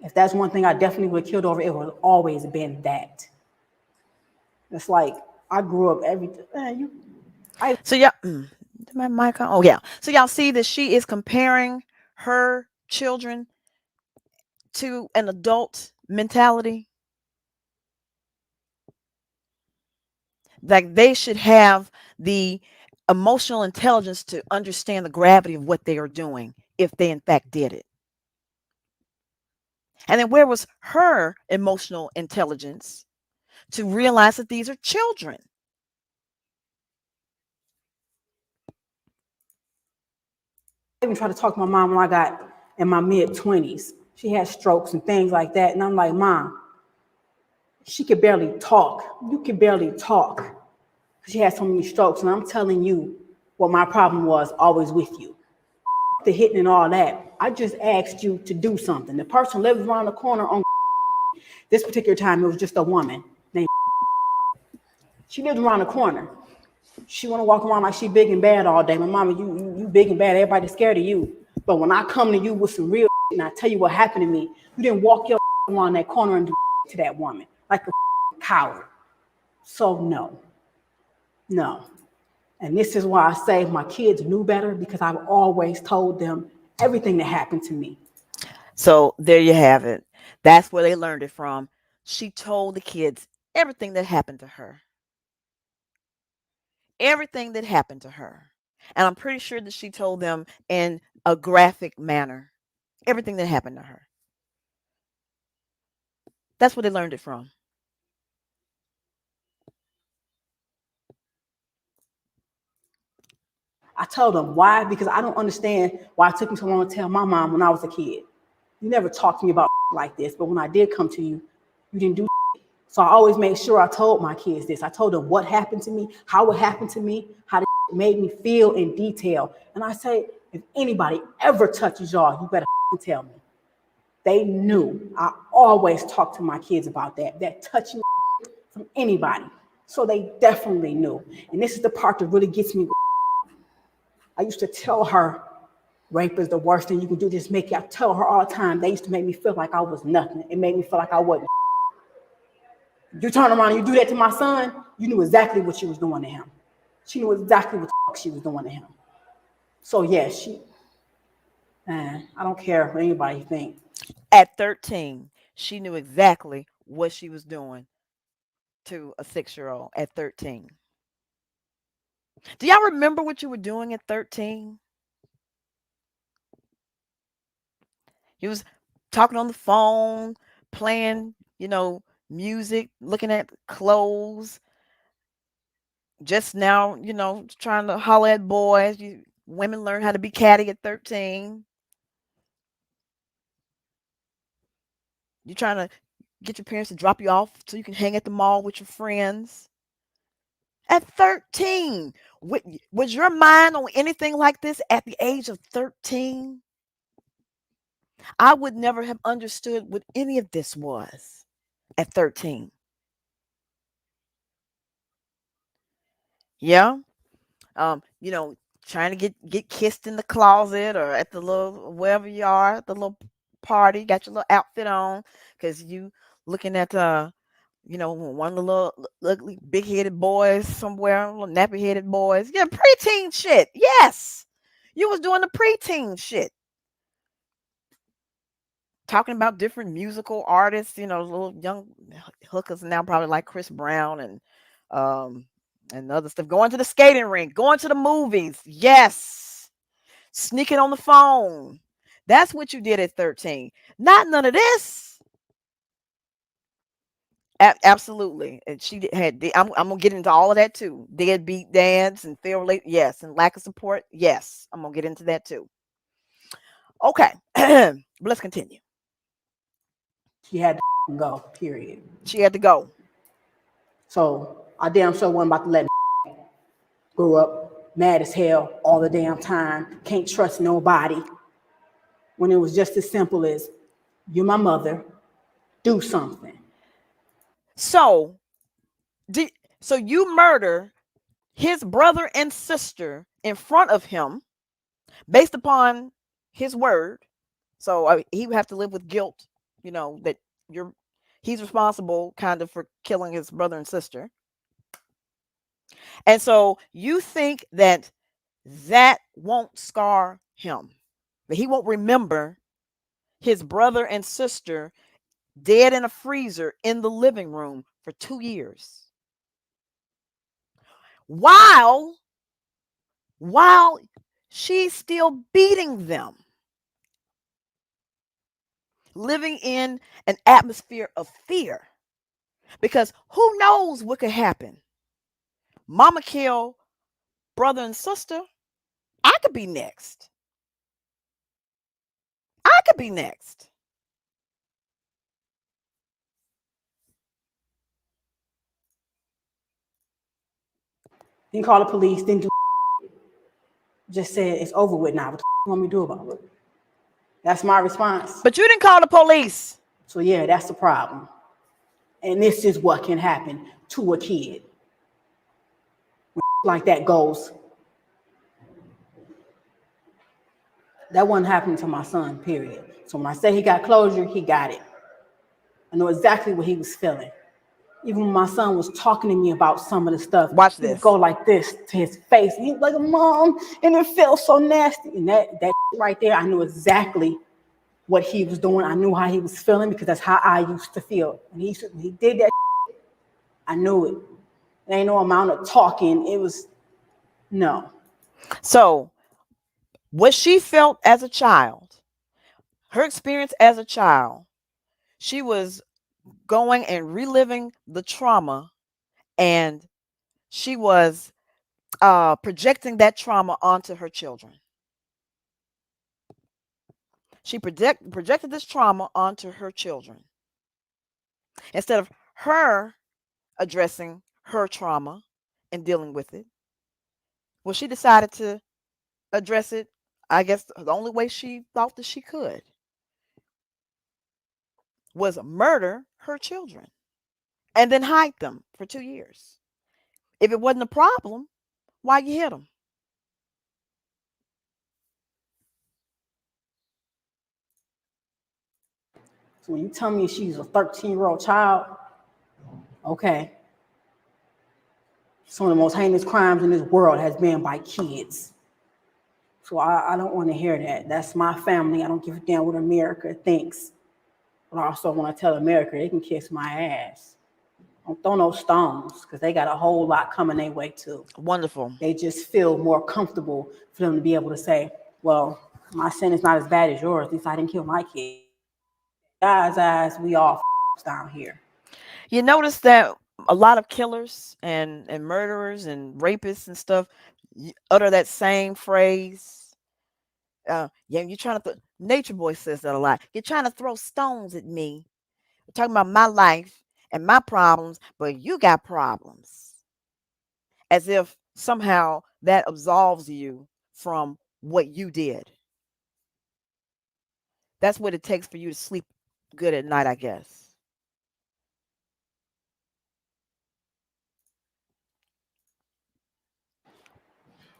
If that's one thing I definitely would have killed over, it would have always been that. It's like I grew up So y'all, my mic on? Oh yeah. So y'all see that she is comparing her children to an adult mentality. Like they should have the emotional intelligence to understand the gravity of what they are doing if they in fact did it. And then where was her emotional intelligence to realize that these are children? I even tried to talk to my mom when I got in my mid-20s. She had strokes and things like that. And I'm like, Mom, she could barely talk. You could barely talk. She had so many strokes. And I'm telling you what my problem was always with you. The hitting and all that. I just asked you to do something. The person lives around the corner on this particular time, it was just a woman named. She lived around the corner. She want to walk around like she big and bad all day. My mama, you big and bad. Everybody's scared of you. But when I come to you with some real and I tell you what happened to me, you didn't walk your around that corner and do to that woman like a coward. So no. And this is why I say my kids knew better because I've always told them everything that happened to me. So there you have it. That's where they learned it from. She told the kids everything that happened to her. Everything that happened to her. And I'm pretty sure that she told them in a graphic manner everything that happened to her. That's where they learned it from. I told them why, because I don't understand why it took me so long to tell my mom when I was a kid. You never talked to me about like this, but when I did come to you, you didn't do. So I always made sure I told my kids this. I told them what happened to me, how it happened to me, how it made me feel in detail. And I say, if anybody ever touches y'all, you better tell me. They knew. I always talk to my kids about that touching from anybody. So they definitely knew. And this is the part that really gets me. I used to tell her, rape is the worst thing you can do. Just make it. I tell her all the time. They used to make me feel like I was nothing. It made me feel like I wasn't. You turn around and you do that to my son, you knew exactly what she was doing to him. She knew exactly what the fuck she was doing to him. So yeah, I don't care what anybody think. At 13, she knew exactly what she was doing to a 6-year-old at 13. Do y'all remember what you were doing at 13? You was talking on the phone, playing, music, looking at clothes, just now, trying to holler at boys. Women learn how to be catty at 13. You're trying to get your parents to drop you off so you can hang at the mall with your friends. At 13, was your mind on anything like this at the age of 13? I would never have understood what any of this was at 13. Yeah. um, you know, Trying to get kissed in the closet or at the little wherever you are, at the little party, got your little outfit on, because you looking at one of the little ugly big headed boys somewhere, little nappy headed boys. Yeah, preteen shit. Yes. You was doing the preteen shit. Talking about different musical artists, little young hookers now probably like Chris Brown um and other stuff. Going to the skating rink, going to the movies. Yes. Sneaking on the phone. That's what you did at 13. Not none of this. Absolutely. And I'm gonna get into all of that too. Deadbeat dads and failed relate, yes, and lack of support, yes. I'm gonna get into that too. Okay, but let's continue. She had to go, period. She had to go. So I damn sure wasn't about to let grow up mad as hell all the damn time, can't trust nobody, when it was just as simple as, you're my mother, do something. So, did so you murder his brother and sister in front of him based upon his word. So he would have to live with guilt, that you're he's responsible kind of for killing his brother and sister. And so you think that won't scar him, that he won't remember his brother and sister dead in a freezer in the living room for 2 years while she's still beating them, living in an atmosphere of fear, because who knows what could happen. Mama kill brother and sister, I could be next. I could be next. Didn't call the police, didn't do, just said it's over with now. What the you want me to do about it? That's my response. But you didn't call the police. So yeah, that's the problem. And this is what can happen to a kid when like that goes. That wasn't happening to my son, period. So when I say he got closure, he got it. I know exactly what he was feeling. Even when my son was talking to me about some of the stuff, Watch he would this. go like this to his face. And he was like, Mom, and it felt so nasty. And that right there, I knew exactly what he was doing. I knew how he was feeling because that's how I used to feel. When he did that, I knew it. There ain't no amount of talking. It was, no. So what she felt as a child, her experience as a child, she was going and reliving the trauma, and she was projecting that trauma onto her children. She projected this trauma onto her children. Instead of her addressing her trauma and dealing with it, well, she decided to address it, I guess the only way she thought that she could was murder her children and then hide them for 2 years. If it wasn't a problem, why you hit them? So when you tell me she's a 13-year-old child, okay. Some of the most heinous crimes in this world has been by kids. So I don't want to hear that. That's my family. I don't give a damn what America thinks. But I also want to tell America they can kiss my ass. Don't throw no stones, because they got a whole lot coming their way too. Wonderful. They just feel more comfortable for them to be able to say, well, my sin is not as bad as yours. At least I didn't kill my kid. God's eyes, we all down here. You notice that a lot of killers and murderers and rapists and stuff utter that same phrase. Yeah, you're trying to. Nature Boy says that a lot. You're trying to throw stones at me. We're talking about my life and my problems, but you got problems. As if somehow that absolves you from what you did. That's what it takes for you to sleep good at night, I guess.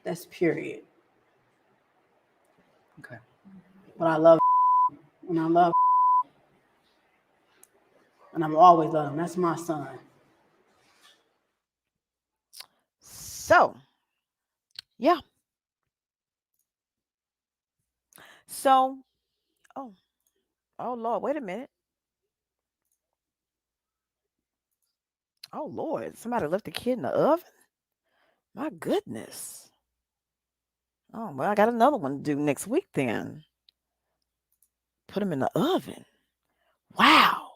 That's period. Okay. But I love and I love and I'm always love him. That's my son. So, yeah. So, oh, oh Lord, wait a minute. Oh Lord, somebody left the kid in the oven? My goodness. Oh, well, I got another one to do next week then. Put him in the oven. Wow.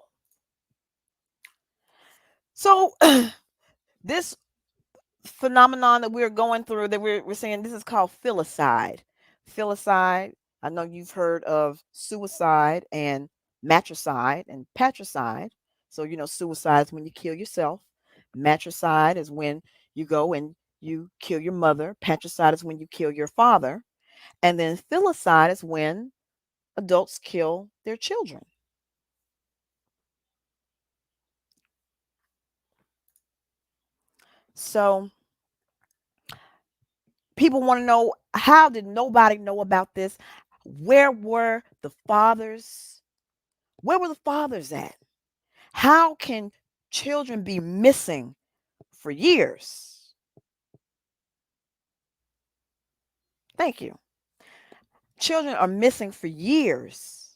So this phenomenon that we're going through, that we're saying, this is called filicide. Filicide, I know you've heard of suicide and matricide and patricide. So, suicide is when you kill yourself. Matricide is when you go and you kill your mother. Patricide is when you kill your father. And then filicide is when adults kill their children. So people want to know, how did nobody know about this? Where were the fathers? Where were the fathers at? How can children be missing for years? Thank you. Children are missing for years,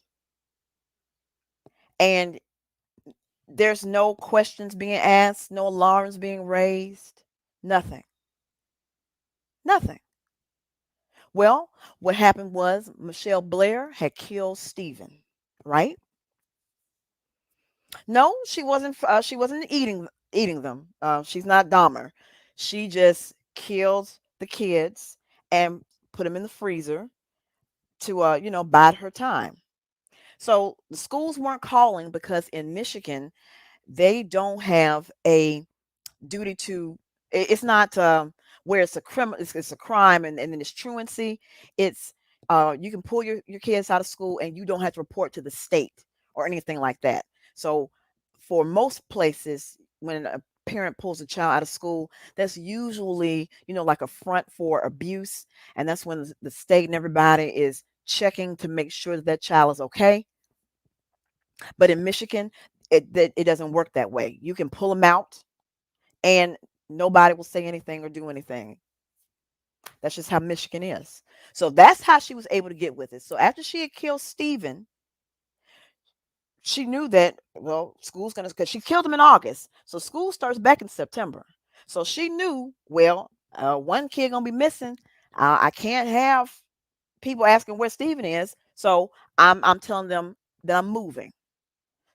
and there's no questions being asked, no alarms being raised, nothing. Nothing. Well, what happened was Michelle Blair had killed Stephen, right? No, she wasn't eating them. She's not Dahmer. She just killed the kids and put them in the freezer to bide her time. So the schools weren't calling because in Michigan they don't have a duty to. It's not where it's a criminal. It's a crime, and then it's truancy. It's you can pull your kids out of school and you don't have to report to the state or anything like that. So for most places, when a parent pulls a child out of school, that's usually like a front for abuse, and that's when the state and everybody is checking to make sure that that child is okay. But in Michigan, it doesn't work that way. You can pull them out and nobody will say anything or do anything. That's just how Michigan is. So that's how she was able to get with it. So after she had killed Stephen, she knew that, well, school's gonna, because she killed him in August. So school starts back in September. So she knew, well, one kid gonna be missing. I can't have people asking where Stephen is. So I'm telling them that I'm moving.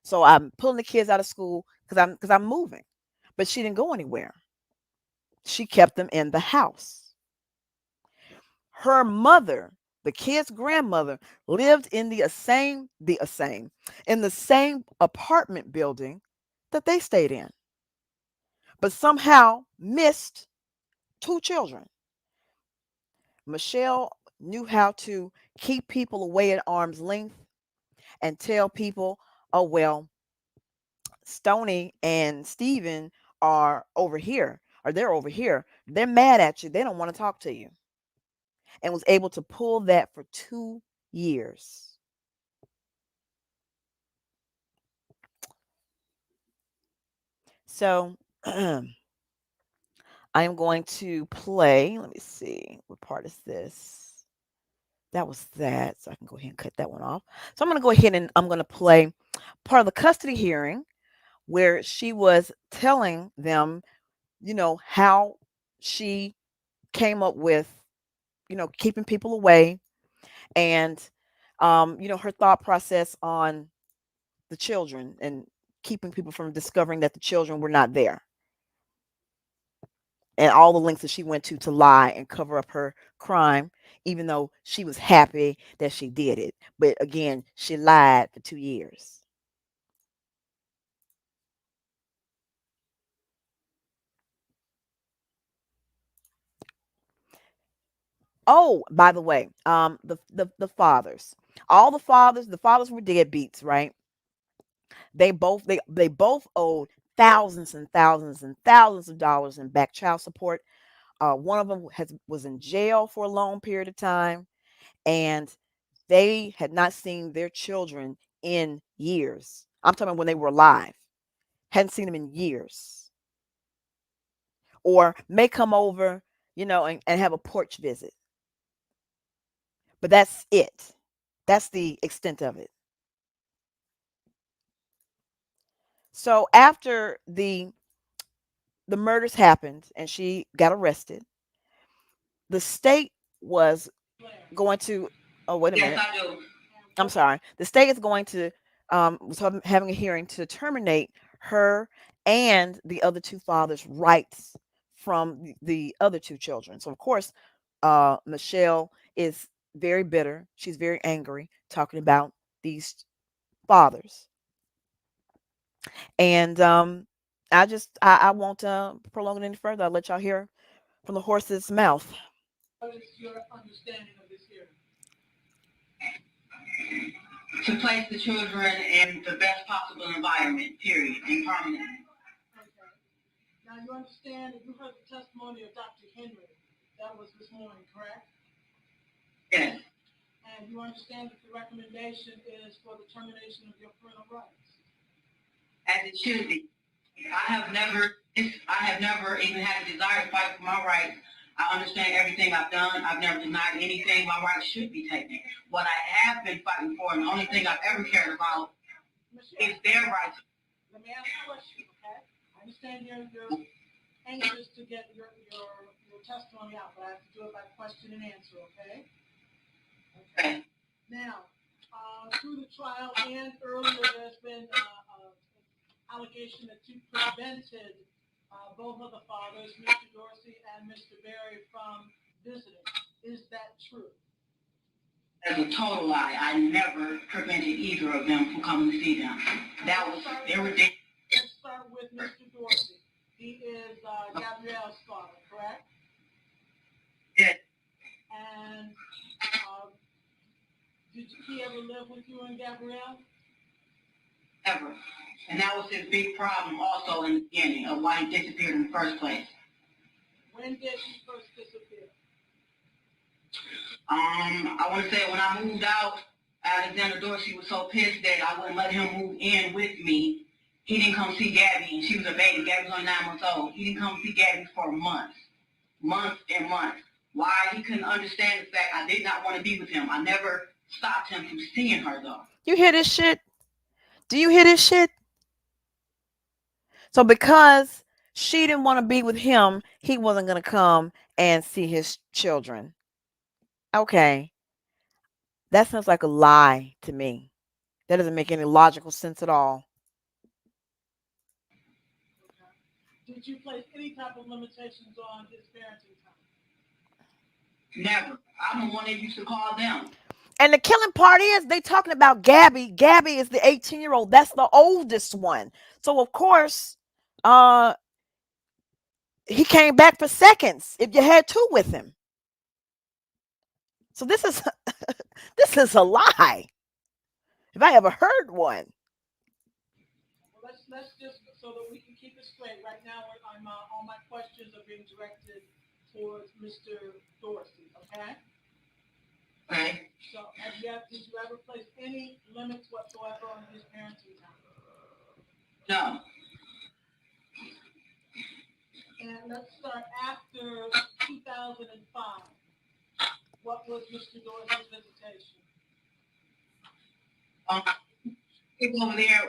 So I'm pulling the kids out of school because I'm moving. But she didn't go anywhere. She kept them in the house. Her mother, the kid's grandmother, lived in in the same apartment building that they stayed in, but somehow missed two children. Michelle knew how to keep people away at arm's length and tell people, oh, well, Stony and Steven are over here, or they're over here. They're mad at you. They don't want to talk to you. And was able to pull that for 2 years. So I am going to play. Let me see. What part is this? That was that. So I can go ahead and cut that one off. So I'm going to go ahead and I'm going to play part of the custody hearing where she was telling them, how she came up with, keeping people away and, her thought process on the children and keeping people from discovering that the children were not there, and all the lengths that she went to lie and cover up her crime, even though she was happy that she did it. But again, she lied for 2 years. Oh, by the way, the fathers, all the fathers were deadbeats, right? They both owed thousands and thousands and thousands of dollars in back child support. One of them was in jail for a long period of time, and they had not seen their children in years. I'm talking when they were alive, hadn't seen them in years, or may come over, and have a porch visit, but that's it. That's the extent of it. So after the murders happened and she got arrested, the state was going to, oh, wait a minute. I'm sorry. The state is going to, was having a hearing to terminate her and the other two fathers' rights from the other two children. So of course, Michelle is very bitter. She's very angry, talking about these fathers. And I won't prolong it any further. I'll let y'all hear from the horse's mouth. What is your understanding of this hearing? To place the children in the best possible environment, period, and permanently. Okay. Now you understand that you heard the testimony of Dr. Henry. That was this morning, correct? Yes, And you understand that the recommendation is for the termination of your parental rights. as it should be. I have never even had a desire to fight for my rights. I understand everything I've done. I've never denied anything. My rights should be taken. What I have been fighting for, and the only thing I've ever cared about, is their rights. Let me ask you a question, okay? I understand you're anxious to get your testimony out, but I have to do it by question and answer, okay? Okay. Now, through the trial and earlier, there's been allegation that you prevented both of the fathers, Mr. Dorsey and Mr. Berry, from visiting. Is that true? That's a total lie. I never prevented either of them from coming to see them. They were ridiculous. Let's start with Mr. Dorsey. He is Gabrielle's father, correct? Yes. And did he ever live with you and Gabrielle? Ever. And that was his big problem also in the beginning of why he disappeared in the first place. When did he first disappear? I want to say when I moved out, Alexander Dorsey was so pissed that I wouldn't let him move in with me. He didn't come see Gabby, and she was a baby. Gabby was only 9 months old. He didn't come see Gabby for months and months. Why? He couldn't understand the fact I did not want to be with him. I never stopped him from seeing her, though. You hear this shit? Do you hear this shit? So because she didn't want to be with him, he wasn't going to come and see his children. Okay. That sounds like a lie to me. That doesn't make any logical sense at all. Did you place any type of limitations on his parenting time? Never. I'm the one that used to call them. And the killing part is they talking about Gabby. Gabby is the 18-year-old. That's the oldest one. So of course, he came back for seconds if you had two with him. So this is this is a lie. If I ever heard one. Well, let's just, so that we can keep it straight. Right now, all my questions are being directed towards Mr. Dorsey, okay? Okay. So did you ever place any limits whatsoever on his parenting time? No. And let's start after 2005. What was Mr. Dorsey's visitation? People over there,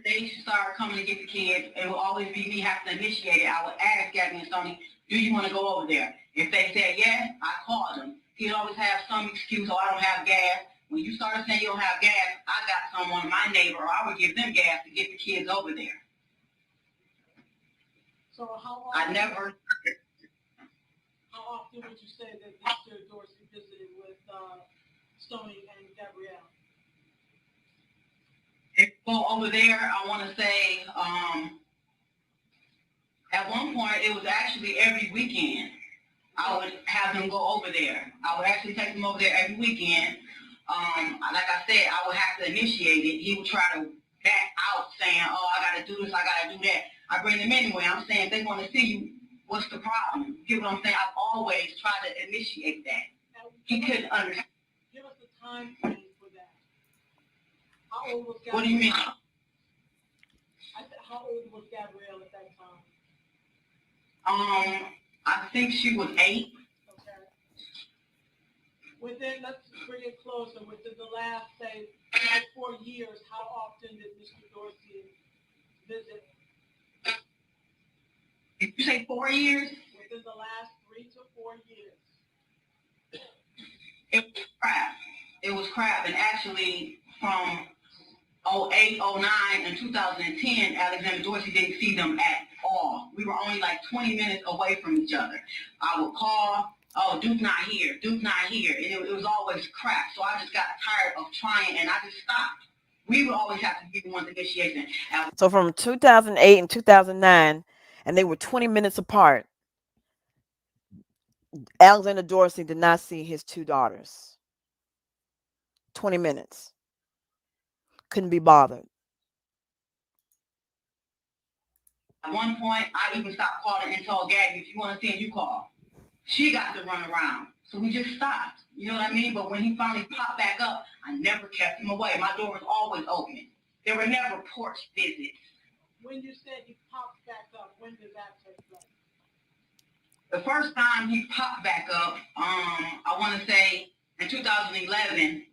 they started coming to get the kids. It will always be me having to initiate it. I would ask Gabby and Sony, do you want to go over there? If they said yes, I called them. He'd always have some excuse, I don't have gas. When you started saying you don't have gas, I got someone, my neighbor, or I would give them gas to get the kids over there. So how often would you say that Mr. Dorsey visited with Stoney and Gabrielle? If you go over there, I want to say, at one point, it was actually every weekend. I would have them go over there. I would actually take them over there every weekend. Like I said, I would have to initiate it. He would try to back out saying, oh, I got to do this, I got to do that. I bring them anyway. I'm saying if they want to see you, what's the problem? You get what I'm saying? I've always tried to initiate that. He couldn't understand. Give us the time frame for that. How old was Gabrielle? What do you mean? How old was Gabrielle at that time? I think she was 8. Okay. Let's bring it closer. Within the last, say, 4 years, how often did Mr. Dorsey visit? Did you say 4 years? Within the last 3 to 4 years. It was crap. It was crap. And actually, from 08, 09, and 2010, Alexander Dorsey didn't see them at all. We were only like 20 minutes away from each other. I would call, oh, Duke not here, Duke not here. And it was always crap. So I just got tired of trying and I just stopped. We would always have to be the ones initiating. So from 2008 and 2009, and they were 20 minutes apart, Alexander Dorsey did not see his two daughters. 20 minutes. Couldn't be bothered. At one point, I even stopped calling and told Gabby, if you want to see him, you call. She got to run around. So we just stopped. You know what I mean? But when he finally popped back up, I never kept him away. My door was always open. There were never porch visits. When you said he popped back up, when did that take place? The first time he popped back up, I want to say in 2011,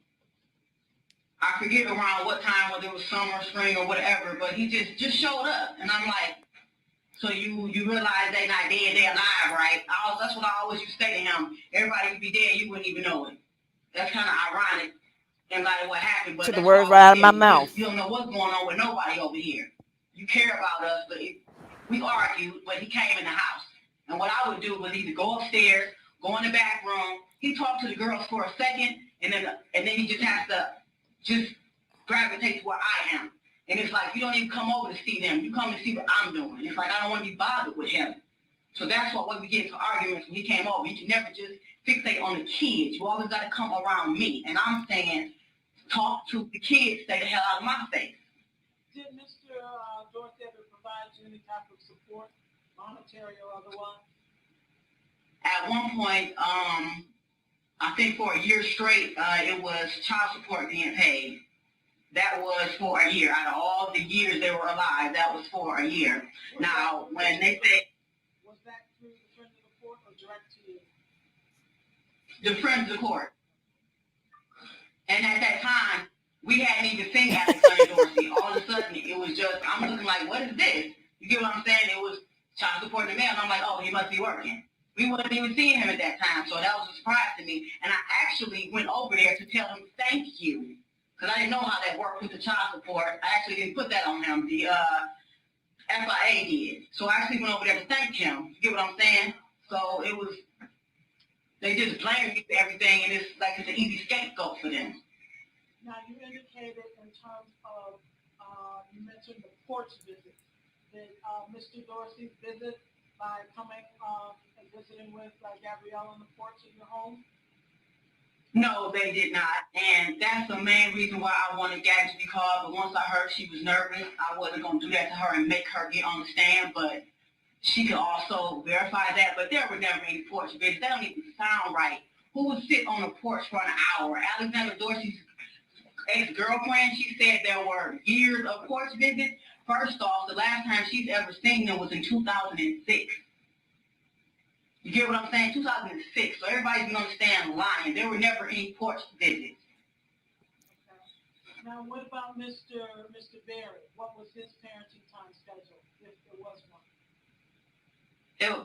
I forget around what time, whether it was summer, spring, or whatever, but he just showed up. And I'm like, so you realize they not dead, they alive, right? That's what I always used to say to him. Everybody could be dead, you wouldn't even know it. That's kind of ironic in light of what happened. But Took the words right out of my mouth. You don't know what's going on with nobody over here. You care about us, but we argued, but he came in the house. And what I would do was either go upstairs, go in the back room. He talked to the girls for a second, and then he just has to just gravitate to where I am. And it's like, you don't even come over to see them. You come to see what I'm doing. It's like, I don't want to be bothered with him. So that's what when we get into arguments when he came over. You can never just fixate on the kids. You always got to come around me. And I'm saying, talk to the kids, stay the hell out of my face. Did Mr. Dorsey ever provide you any type of support, monetary or otherwise? At one point, I think for a year straight, it was child support being paid. That was for a year. Out of all the years they were alive, that was for a year. Now, when they say... Was that through the Friends of the Court or direct to you? The Friends of the Court. And at that time, we hadn't even seen Alexander Dorsey. All of a sudden, it was just, I'm looking like, what is this? You get what I'm saying? It was child support in the mail. And I'm like, oh, he must be working. We wasn't even seeing him at that time. So that was a surprise to me. And I actually went over there to tell him thank you. Because I didn't know how that worked with the child support. I actually didn't put that on him. The FIA did. So I actually went over there to thank him. You get what I'm saying? So it was, they just blamed me for everything, and it's like it's an easy scapegoat for them. Now, you indicated in terms of, you mentioned the porch visit. Did Mr. Dorsey visit by coming and visiting with Gabrielle on the porch of your home? No, they did not. And that's the main reason why I wanted Gabby to be called. But once I heard she was nervous, I wasn't going to do that to her and make her get on the stand. But she could also verify that. But there were never any porch visits. That don't even sound right. Who would sit on the porch for an hour? Alexander Dorsey's ex-girlfriend, she said there were years of porch visits. First off, the last time she's ever seen them was in 2006. You get what I'm saying? 2006. So everybody's going to stand lying. There were never any porch visits. Okay. Now, what about Mr. Berry? What was his parenting time schedule, if there was one?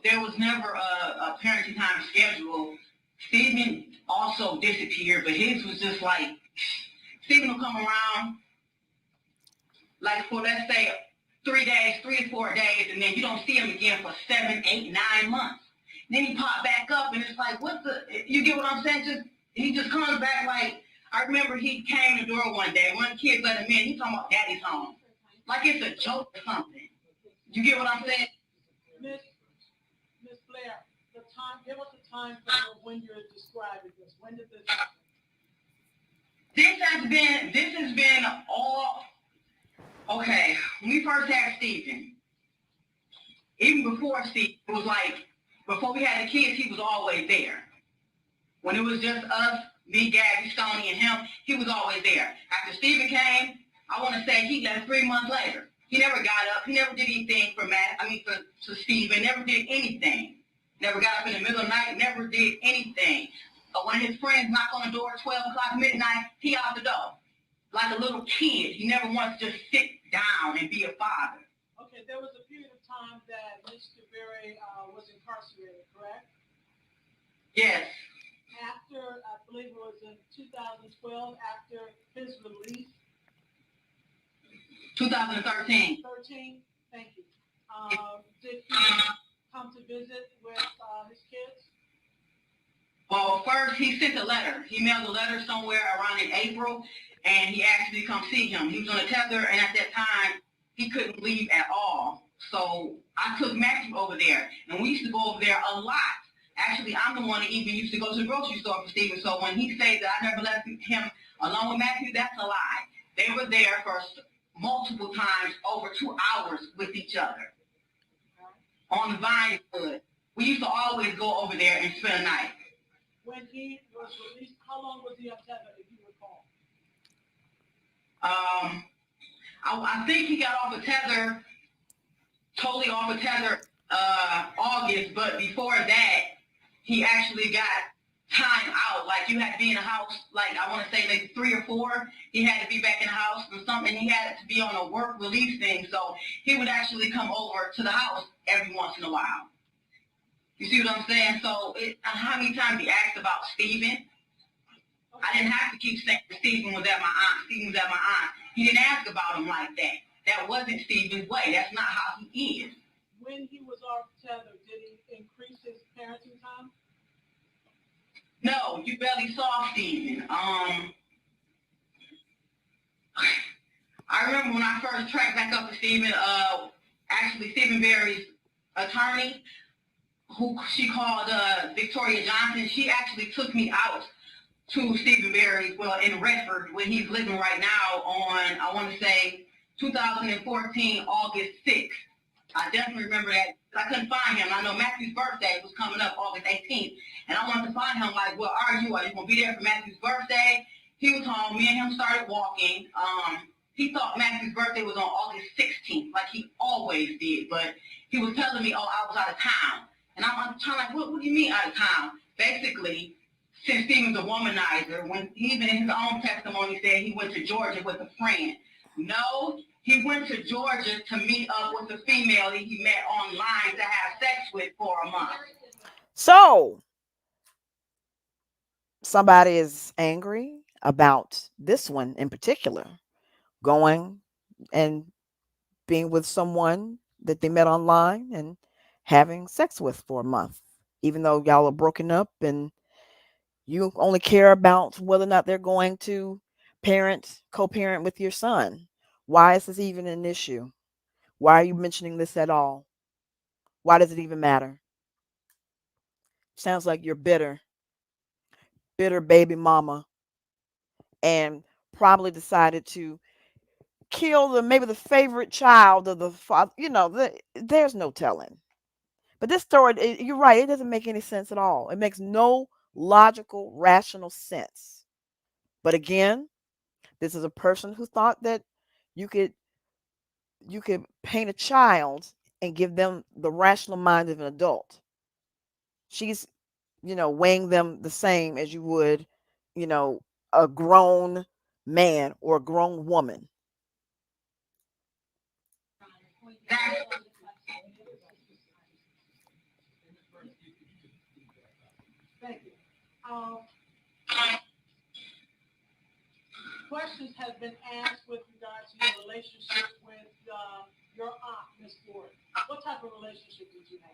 There was never a parenting time schedule. Stephen also disappeared, but his was just like, Stephen will come around, like for, let's say, 3 days, 3 or 4 days, and then you don't see him again for 7, 8, 9 months. Then he popped back up, and it's like, what the, you get what I'm saying? He just comes back like, I remember he came to the door one day, one of the kids let him in, he talking about daddy's home. Like it's a joke or something. You get what I'm saying? Miss Blair, the time, give us a time frame of when you're describing this. When did this happen? This has been all, okay, when we first had Stephen, even before Stephen, it was like, before we had the kids, he was always there. When it was just us, me, Gabby, Stoney, and him, he was always there. After Stephen came, I want to say he left 3 months later. He never got up. He never did anything for Stephen, never did anything. Never got up in the middle of the night, never did anything. But when his friends knock on the door at 12 o'clock midnight, he out the door. Like a little kid. He never wants to just sit down and be a father. Okay, there was a period of time that Mr. Berry was incarcerated, correct? Yes. After, I believe it was in 2012, after his release, 2013. 13? Thank you. Did he come to visit with his kids? Well, first he sent a letter. He mailed a letter somewhere around in April, and he asked me to come see him. He was on a tether, and at that time, he couldn't leave at all. So I took Matthew over there, and we used to go over there a lot. Actually, I'm the one that even used to go to the grocery store for Stephen. So when he said that I never left him alone with Matthew, that's a lie. They were there for multiple times, over 2 hours with each other on the Vinewood. We used to always go over there and spend a night. When he was released, how long was he on tether, if you recall? I think he got off a tether, totally off a tether, August, but before that, he actually got time out. Like you had to be in the house, like I want to say maybe 3 or 4. He had to be back in the house or something. He had to be on a work release thing, so he would actually come over to the house every once in a while. You see what I'm saying? So how many times he asked about Stephen? I didn't have to keep saying Stephen was at my aunt. Stephen was at my aunt. He didn't ask about him like that. That wasn't Stephen's way. That's not how he is. When he was off tether, did he increase his parenting time? No, you barely saw Stephen. I remember when I first tracked back up to Stephen, actually Stephen Berry's attorney, who she called Victoria Johnson, she actually took me out to Stephen Berry, well, in Redford, where he's living right now on, I want to say, 2014, August 6th. I definitely remember that. I couldn't find him. I know Matthew's birthday was coming up August 18th, and I wanted to find him, like, where are you? Are you going to be there for Matthew's birthday? He was home. Me and him started walking. He thought Matthew's birthday was on August 16th, like he always did, but he was telling me, oh, I was out of town. And I'm trying like, what do you mean out of town? Basically, since Stephen's a womanizer, when he even in his own testimony said he went to Georgia with a friend. No, he went to Georgia to meet up with a female that he met online to have sex with for a month. So somebody is angry about this one in particular, going and being with someone that they met online and having sex with for a month, even though y'all are broken up and you only care about whether or not they're going to co-parent with your son. Why is this even an issue? Why are you mentioning this at all? Why does it even matter? Sounds like you're bitter baby mama, and probably decided to kill maybe the favorite child of the father. There's no telling. But this story, you're right, it doesn't make any sense at all. It makes no logical, rational sense. But again, this is a person who thought that you could paint a child and give them the rational mind of an adult. She's, weighing them the same as you would, you know, a grown man or a grown woman. Thank you. Questions have been asked with regard to your relationship with your aunt, Miss Ford. What type of relationship did you have?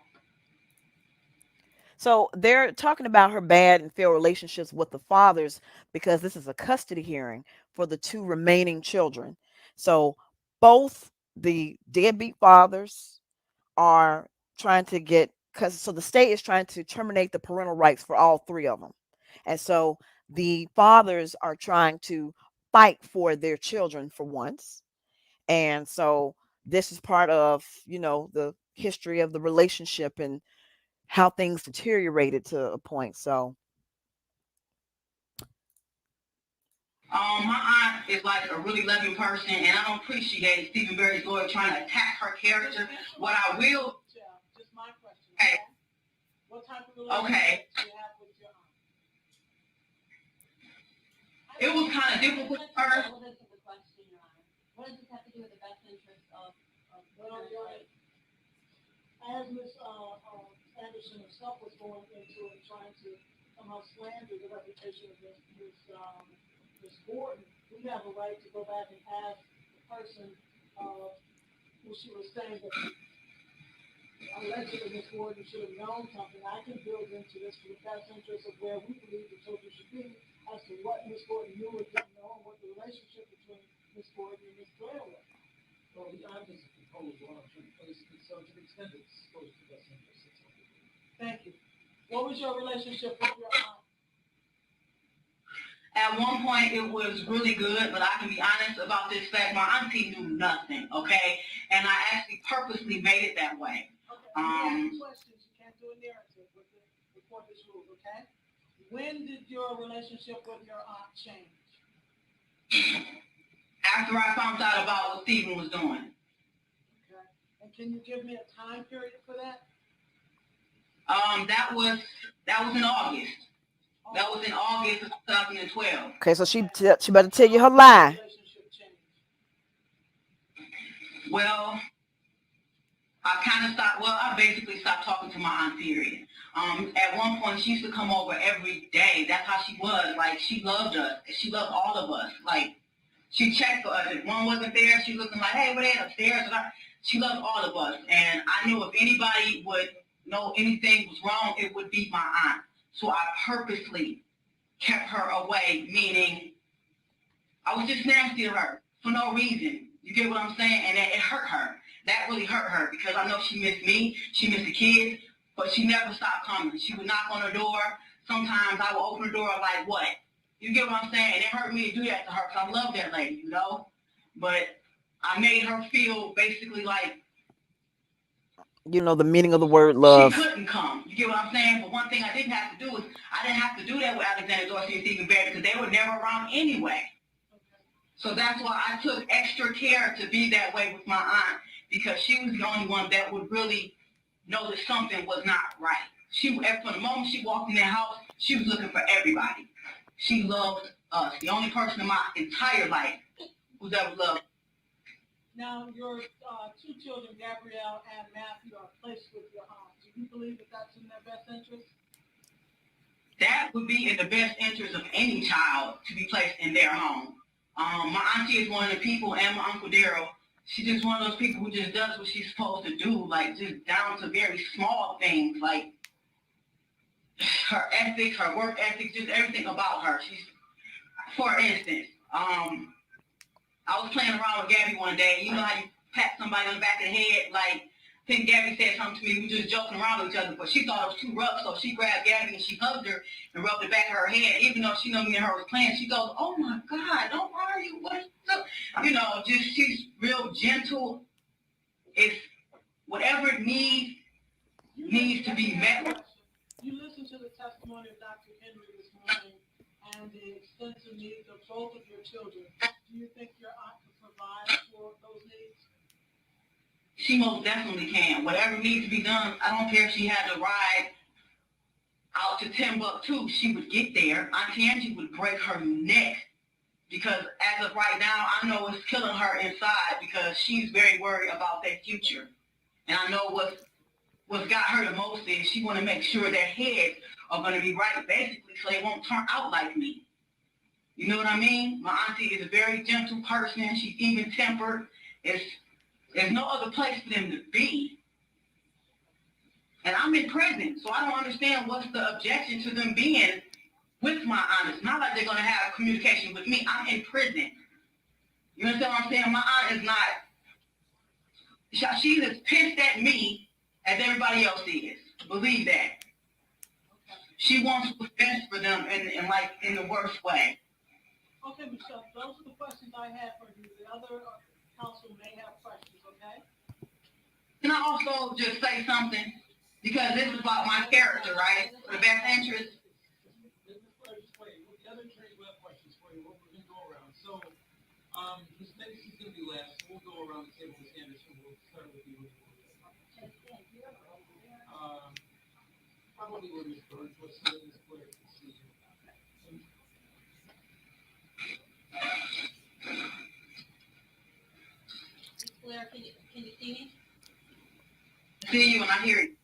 So they're talking about her bad and failed relationships with the fathers because this is a custody hearing for the 2 remaining children. So both the deadbeat fathers are trying to get, because so the state is trying to terminate the parental rights for all 3 of them. And so the fathers are trying to fight for their children for once. And so this is part of, the history of the relationship and how things deteriorated to a point. So My aunt is like a really loving person, and I don't appreciate Stephen Berry's lawyer trying to attack her character. What I will, Just my question. okay, What type of relationship do you have with your aunt? it was kind of difficult for her. Relevant to the question, Your Honor. What does this have to do with the best interest of Well, as Ms. Anderson herself was going into it, trying to somehow slander the reputation of Ms. Gordon, we have a right to go back and ask the person who she was saying that allegedly Ms. Gordon should have known something. I can build into this for the best interest of where we believe the children should be as to what Ms. Gordon knew or didn't know and what the relationship between Ms. Gordon and Ms. Blair was. Well, the obvious proposal I'm trying to place it, so to the extent it's supposed to best interest, it's okay. Thank you. What was your relationship with your aunt? At one point, it was really good, but I can be honest about this fact. My auntie knew nothing, okay? And I actually purposely made it that way. Okay, you ask questions. You can't do a narrative before this rule, okay? When did your relationship with your aunt change? After I found out about what Stephen was doing. Okay. And can you give me a time period for that? That was in August. That was in August of 2012. Okay, so she better tell you her lie. Well, I basically stopped talking to my aunt, period. At one point, she used to come over every day. That's how she was. Like, she loved us. She loved all of us. Like, she checked for us. If one wasn't there, she looking like, hey, we're there upstairs. She loved all of us. And I knew if anybody would know anything was wrong, it would be my aunt. So I purposely kept her away, meaning I was just nasty to her for no reason. You get what I'm saying? And it hurt her. That really hurt her because I know she missed me, she missed the kids, but she never stopped coming. She would knock on her door. Sometimes I would open the door like, what? You get what I'm saying? And it hurt me to do that to her because I love that lady, you know? But I made her feel basically like, you know, the meaning of the word love. She couldn't come. You get what I'm saying? But one thing I didn't have to do is I didn't have to do that with Alexander Dorsey and Stephen Barrett because they were never around anyway. So that's why I took extra care to be that way with my aunt because she was the only one that would really know that something was not right. From the moment she walked in that house, she was looking for everybody. She loved us. The only person in my entire life who's ever loved. Now, your two children, Gabrielle and Matthew, are placed with your aunt. Do you believe that that's in their best interest? That would be in the best interest of any child to be placed in their home. My auntie is one of the people, and my Uncle Daryl, she's just one of those people who just does what she's supposed to do, like just down to very small things, like her ethics, her work ethic, just everything about her. For instance, I was playing around with Gabby one day. You know how you pat somebody on the back of the head? Like, I think Gabby said something to me. We were just joking around with each other, but she thought it was too rough, so she grabbed Gabby and she hugged her and rubbed the back of her head. Even though she knew me and her was playing, she goes, "Oh my God, don't worry, what's up?" You know, just she's real gentle. It's whatever needs to be met. You listened to the testimony of Dr. Henry this morning and the extensive needs of both of your children. Do you think your aunt can provide for those needs? She most definitely can. Whatever needs to be done, I don't care if she had to ride out to Timbuktu, she would get there. Auntie Angie would break her neck because as of right now, I know it's killing her inside because she's very worried about their future. And I know what's got her the most is she want to make sure their heads are going to be right, basically, so they won't turn out like me. You know what I mean? My auntie is a very gentle person. She's even-tempered. There's no other place for them to be. And I'm in prison, so I don't understand what's the objection to them being with my aunt. It's not like they're going to have communication with me. I'm in prison. You understand what I'm saying? My aunt is not, she's as pissed at me as everybody else is. Believe that. She wants what's best for them in the worst way. Okay, Michelle, those are the questions I had for you. The other council may have questions, okay? Can I also just say something? Because this is about my character, right? For the best interest. The other attorneys will have questions for you. We're going to go around. So, Ms. Macy's going to be last. We'll go around the table with Anderson. We'll start with you. Probably with Ms. Burns. Let's see Ms. Blair can see you. Ms. Blair, can you see me? See you and I hear you.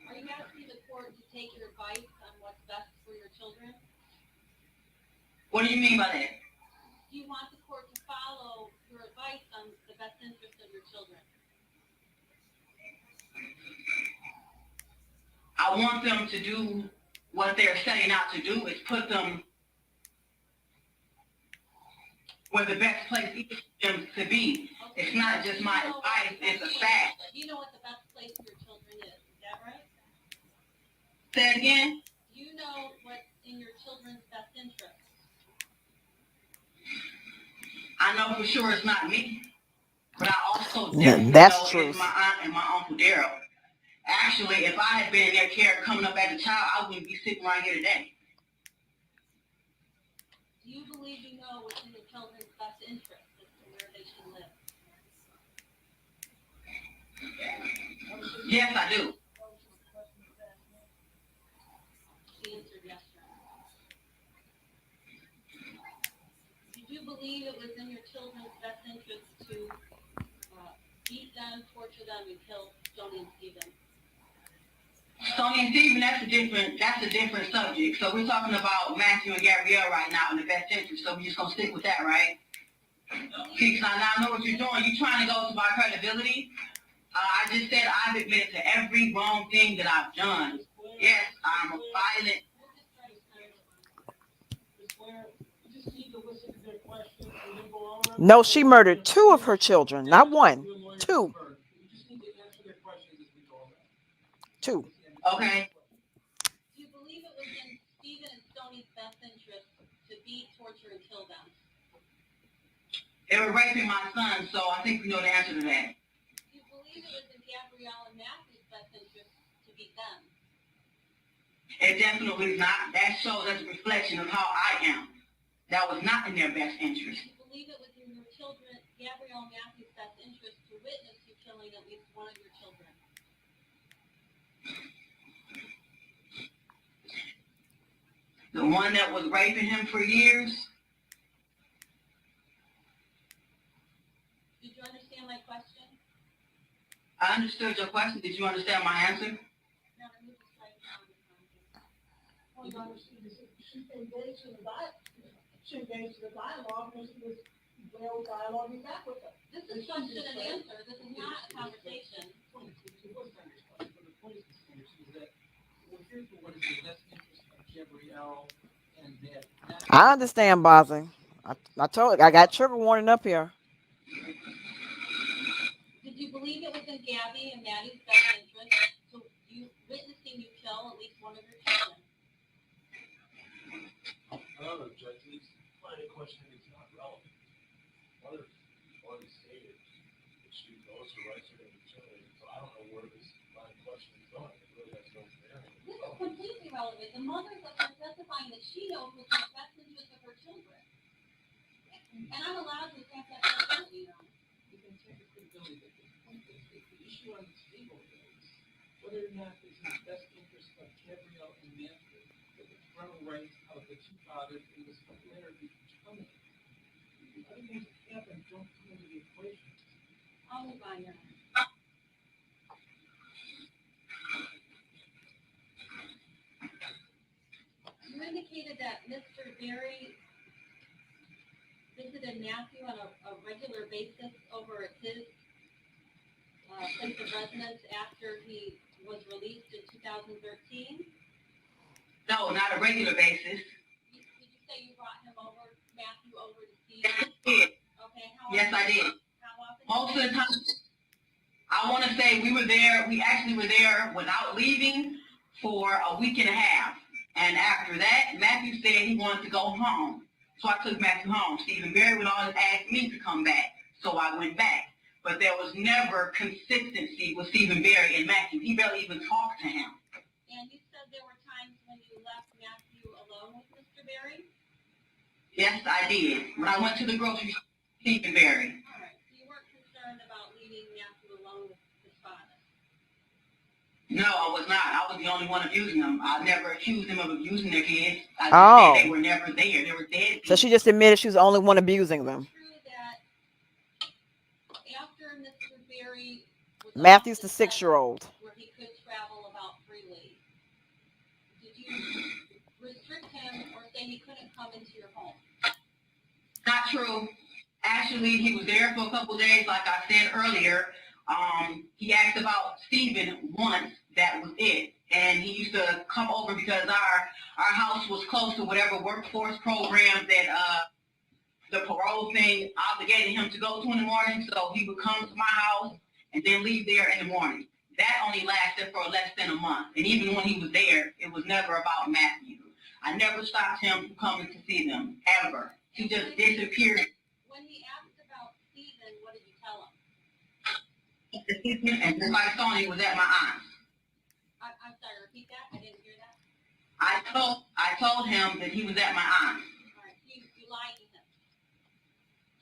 Are you asking the court to take your advice on what's best for your children? What do you mean by that? Do you want the court to follow your advice on the best interest of your children? I want them to do what they're setting out to do, is put them where the best place is for them to be. Okay. It's not just my advice, it's a fact. You know what the best place for your children is that right? Say it again? You know what's in your children's best interest. I know for sure it's not me, but I also N- definitely That's know it's truth. my aunt and my uncle Daryl. Actually, if I had been in their care coming up as a child, I wouldn't be sitting right here today. Do you believe you know what's in your children's best interest as to where they should live? Yes, I do. She answered yes, Your Honor. Did you believe it was in your children's best interest to beat them, torture them, and kill Joni and Stephen? Tony and Stephen, that's a different subject. So we're talking about Matthew and Gabrielle right now in the best interest. So we're just gonna stick with that, right? See, now I know what you're doing. You're trying to go to my credibility. I just said I've admitted to every wrong thing that I've done. Yes, I'm a violent. No, she murdered 2 of her children, not 1. 2. 2. Okay. Do you believe it was in Stephen and Stoney's best interest to beat, torture, and kill them? They were raping my son, so I think we know the answer to that. Do you believe it was in Gabrielle and Matthew's best interest to beat them? It definitely is not. That shows as a reflection of how I am. That was not in their best interest. Do you believe it was in your children, Gabrielle and Matthew's best interest to witness you killing at least one of your children? The one that was raping him for years. Did you understand my question? I understood your question. Did you understand my answer? No, remove the strike from the content. Well, you understand, she engaged in the dialogue, and Blair was dialoguing back with her. This is question and answer. This is not a conversation. I understand, Bossing. I told you, I got trigger warning up here. Did you believe it was in Gabby and Maddie's best interest to you witnessing you kill at least one of your children? I don't know, Judge, this line of questioning is not relevant. Mother already stated that she knows her rights are going to be terminated, so I don't know where this line of questioning is going. It really has no bearing. This is completely relevant. The mother's up there testifying that she knows what's in the best interest of her children. And I'm allowed to attack that credibility, you know. You can take the credibility, but the point is, the issue on the table is whether or not it's in the best interest of Gabrielle and Matthew that the parental rights of the 2 fathers in this Blair be terminated. The other things that happen don't come into the equation. I'll move on, Your Honor. You indicated that Mr. Berry visited Matthew on a regular basis over at his place of residence after he was released in 2013. No, not a regular basis. Did you say you brought him over, Matthew, over to see you? Yes, I did. Okay, Yes, I did. How often? Most of the time, I want to say we actually were there without leaving for a week and a half. And after that, Matthew said he wanted to go home. So I took Matthew home. Stephen Berry would always ask me to come back. So I went back. But there was never consistency with Stephen Berry and Matthew. He barely even talked to him. And you said there were times when you left Matthew alone with Mr. Berry? Yes, I did. When I went to the grocery store, Stephen Berry. All right. So you weren't concerned about leaving Matthew alone with his father? No, I was not. I was the only one abusing them. I never accused them of abusing their kids. I just Oh. said they were never there. They were dead. So she just admitted she was the only one abusing them. True that after Mr. Berry was Matthew's the off the 6-year-old. where he could travel about freely, did you restrict him or say he couldn't come into your home? Not true. actually, he was there for a couple days, like I said earlier. He asked about Stephen once, that was it. And he used to come over because our house was close to whatever workforce program that the parole thing obligated him to go to in the morning. So he would come to my house and then leave there in the morning. That only lasted for less than a month. And even when he was there, it was never about Matthew. I never stopped him from coming to see them, ever. He just disappeared. When he asked about Stephen, what did you tell him? And just like Tony was at my aunt's. I'm sorry, repeat that. I didn't hear that. I told him that he was at my aunt's. All right, you lied to him.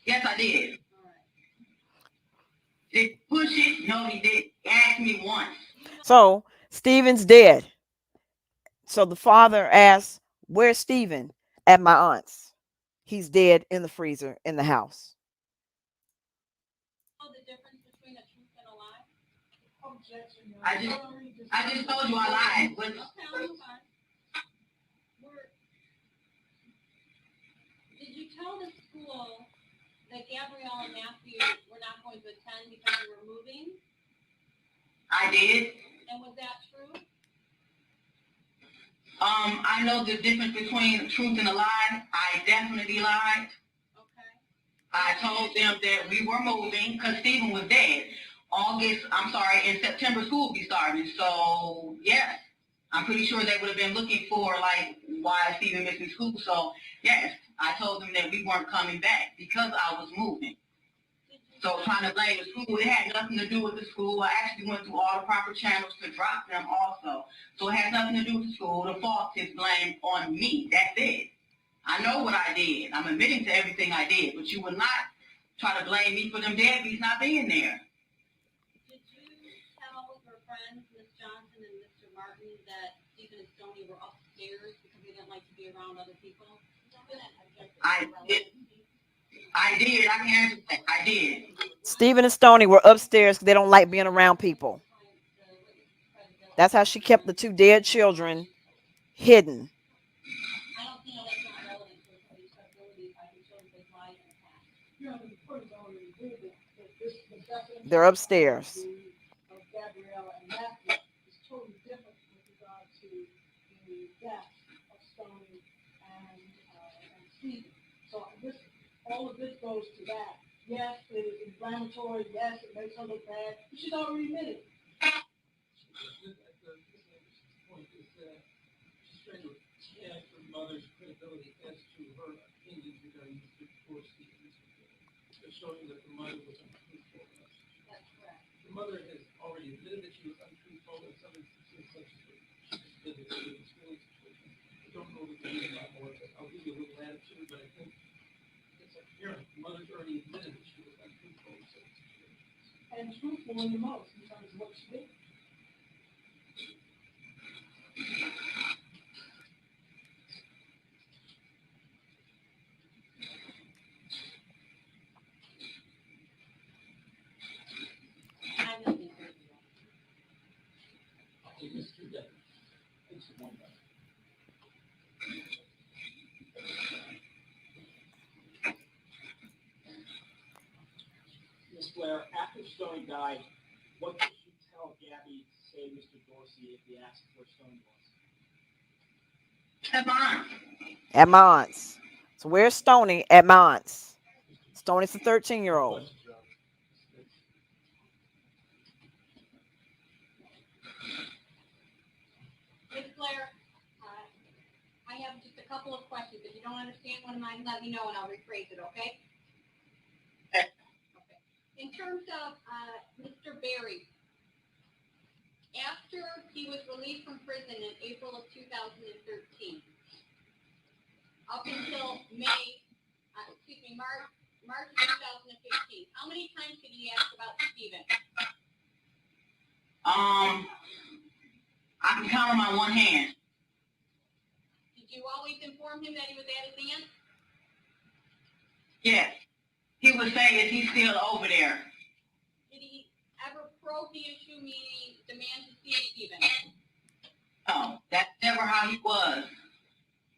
Yes, I did. All right. Did he push it? No, he did. He asked me once. So Stephen's dead. So the father asks, "Where's Stephen?" At my aunt's. He's dead in the freezer in the house. Know the difference between a truth and a lie? Objection. I just told you I lied. But Okay, I'll move on. Did you tell the school that Gabrielle and Matthew were not going to attend because they were moving? I did. And was that true? I know the difference between truth and a lie. I definitely lied. Okay. I told them that we were moving because Stephen was dead. In September school will be starting. So, yes, I'm pretty sure they would have been looking for, like, why Stephen missing school. So, yes, I told them that we weren't coming back because I was moving. So trying to blame the school, it had nothing to do with the school. I actually went through all the proper channels to drop them also. So it has nothing to do with the school. The fault is blamed on me. That's it. I know what I did. I'm admitting to everything I did, but you will not try to blame me for them deadbeats not being there. Did you tell your friends, Ms. Johnson and Mr. Martin, that Stephen and Stoney were upstairs because they didn't like to be around other people? I did. I can answer that. I did. Stephen and Stoney were upstairs because they don't like being around people. That's how she kept the two dead children hidden. I don't think that's not relevant to the credibility of the children they lied in the past. You know, the point is already proven that the definition They're upstairs. of Gabriella and Matthew is totally different with regard to the death of Stoney and Stephen. So all of this goes to that. Yes, it is inflammatory. Yes, it makes her look bad. But she's already admitted. The point is that she's trying to attack her mother's credibility as to her opinions regarding Mr. Dorsey and Mr. Blair. They're showing that the mother was untruthful. That's correct. The mother has already admitted that she was untruthful in some instances, such as she just did the schooling situation. I don't know that we need a lot more, but I'll give you a little latitude, but I think it's apparent. The mother's already admitted that she was untruthful in certain situations. And truthful in the most in terms of what she did. I'm listening. Okay, Mr. Depp. Thanks for one back. Ms. Blair, after Stoney died, what did you tell Gabby to say to Mr. Dorsey if he asked where Stoney was? At my aunt. At my aunt's. So where's Stoney? At my aunt's. Stoney's a 13-year-old. Ms. Blair, I have just a couple of questions. If you don't understand one of mine, let me know and I'll rephrase it, okay? Okay. Okay. In terms of Mr. Berry, after he was released from prison in April of 2013, up until March of 2015, how many times did he ask about Stephen? I can count on my one hand. Did you always inform him that he was at his aunt? Yes. He would say, is he still over there? Did he ever probe the issue, meaning demand to see Stephen? No, that's never how he was.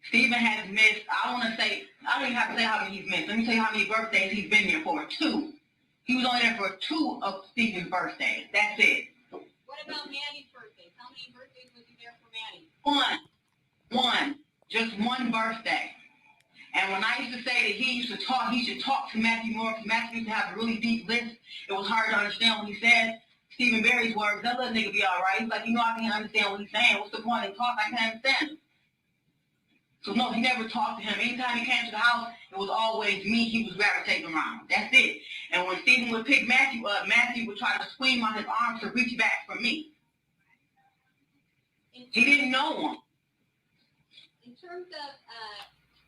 Stephen has missed, I want to say, I don't even have to say how many he's missed. Let me tell you how many birthdays he's been there for. 2. He was only there for 2 of Stephen's birthdays. That's it. What about Maddie's birthday? How many birthdays was he there for Maddie? One. Just one birthday. And when I used to say that he should talk to Matthew more, because Matthew used to have a really deep list, it was hard to understand what he said. Stephen Barry's words, that little nigga be all right. He's like, I can't understand what he's saying. What's the point of talk? I can't understand him. So no, he never talked to him. Anytime he came to the house, it was always me he was gravitating around. That's it. And when Stephen would pick Matthew up, Matthew would try to swing on his arm to reach back for me. He didn't know him. In terms of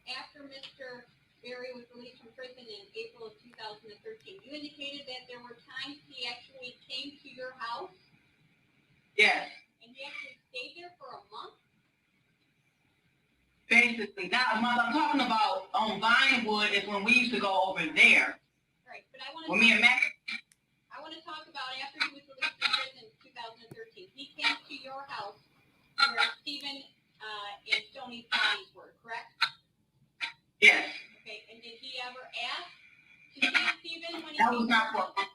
after Mr. Barry was released from prison in April of 2013, you indicated that there were times he actually came to your house? Yes. And he actually stayed there for a month? Basically, now I'm talking about on Vinewood is when we used to go over there. Right, but I want to talk about after he was released from prison in 2013. He came to your house where Stephen and Stoney's bodies were, correct? Yes. Okay, and did he ever ask to see Stephen when he That came was to not your what. house?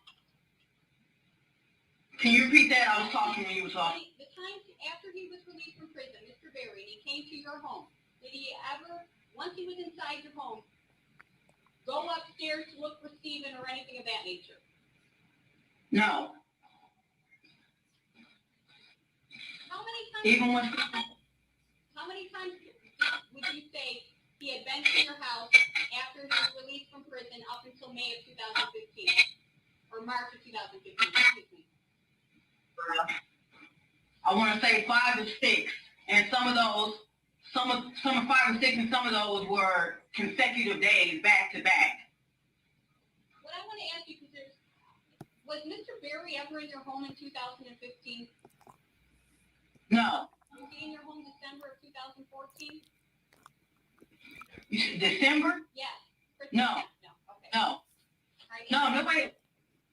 Can you repeat that? I was talking when you were talking. The time after he was released from prison, Mr. Barry, and he came to your home, did he ever, once he was inside your home, go upstairs to look for Stephen or anything of that nature? No. How many times? Even when. How many times would you say he had been to your house after he was released from prison up until May of 2015 or March of 2015? Excuse me. I want to say 5 to 6, and some of 5 or 6, and some of those were consecutive days back to back. What I want to ask you, because was Mr. Barry ever in your home in 2015? No. Was he in your home December of 2014? December? Yes. No. No. Okay. No. Right. No, nobody.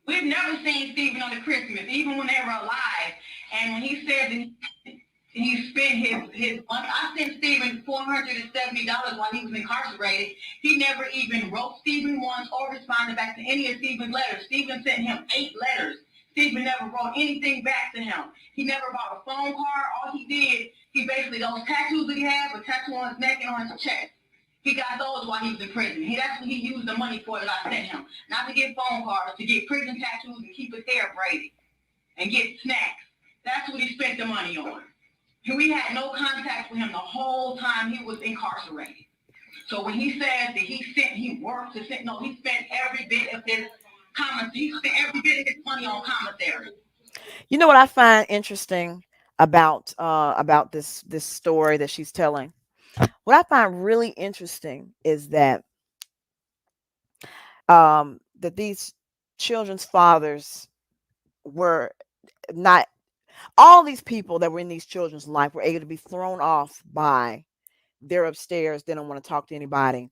We've never seen Stephen on the Christmas, even when they were alive. And when he said that he spent his money, I sent Stephen $470 while he was incarcerated. He never even wrote Stephen once or responded back to any of Stephen's letters. Stephen sent him 8 letters. Stephen never wrote anything back to him. He never bought a phone card. All he did, he basically, those tattoos that he had, a tattoo on his neck and on his chest. He got those while he was in prison. That's what he used the money for that I sent him. Not to get phone cards, to get prison tattoos and keep his hair braided and get snacks. That's what he spent the money on. And we had no contact with him the whole time he was incarcerated. So when he says that he spent every bit of his commissary. He spent every bit of his money on commissary. You know what I find interesting about this story that she's telling? What I find really interesting is that that these children's fathers were not, all these people that were in these children's life were able to be thrown off by they're upstairs, they don't want to talk to anybody,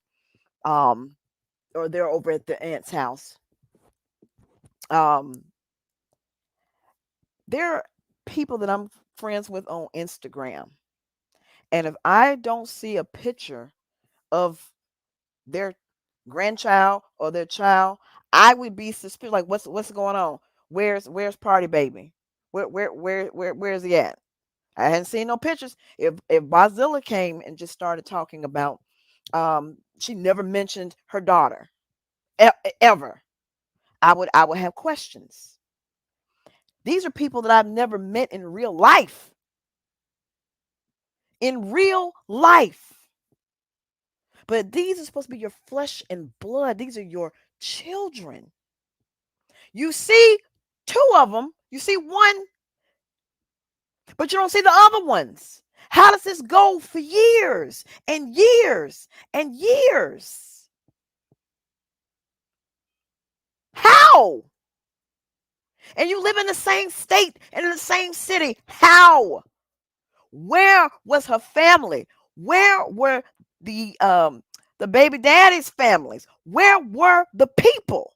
or they're over at the aunt's house. There are people that I'm friends with on Instagram, and if I don't see a picture of their grandchild or their child, I would be suspicious. Like, what's going on? Where's party baby? Where's he at? I hadn't seen no pictures. If Bozilla came and just started talking about, she never mentioned her daughter ever, I would have questions. These are people that I've never met in real life. In real life. But these are supposed to be your flesh and blood. These are your children. You see 2 of them. You see 1, but you don't see the other ones. How does this go for years and years and years? How? And you live in the same state and in the same city. How? Where was her family? Where were the baby daddy's families? Where were the people?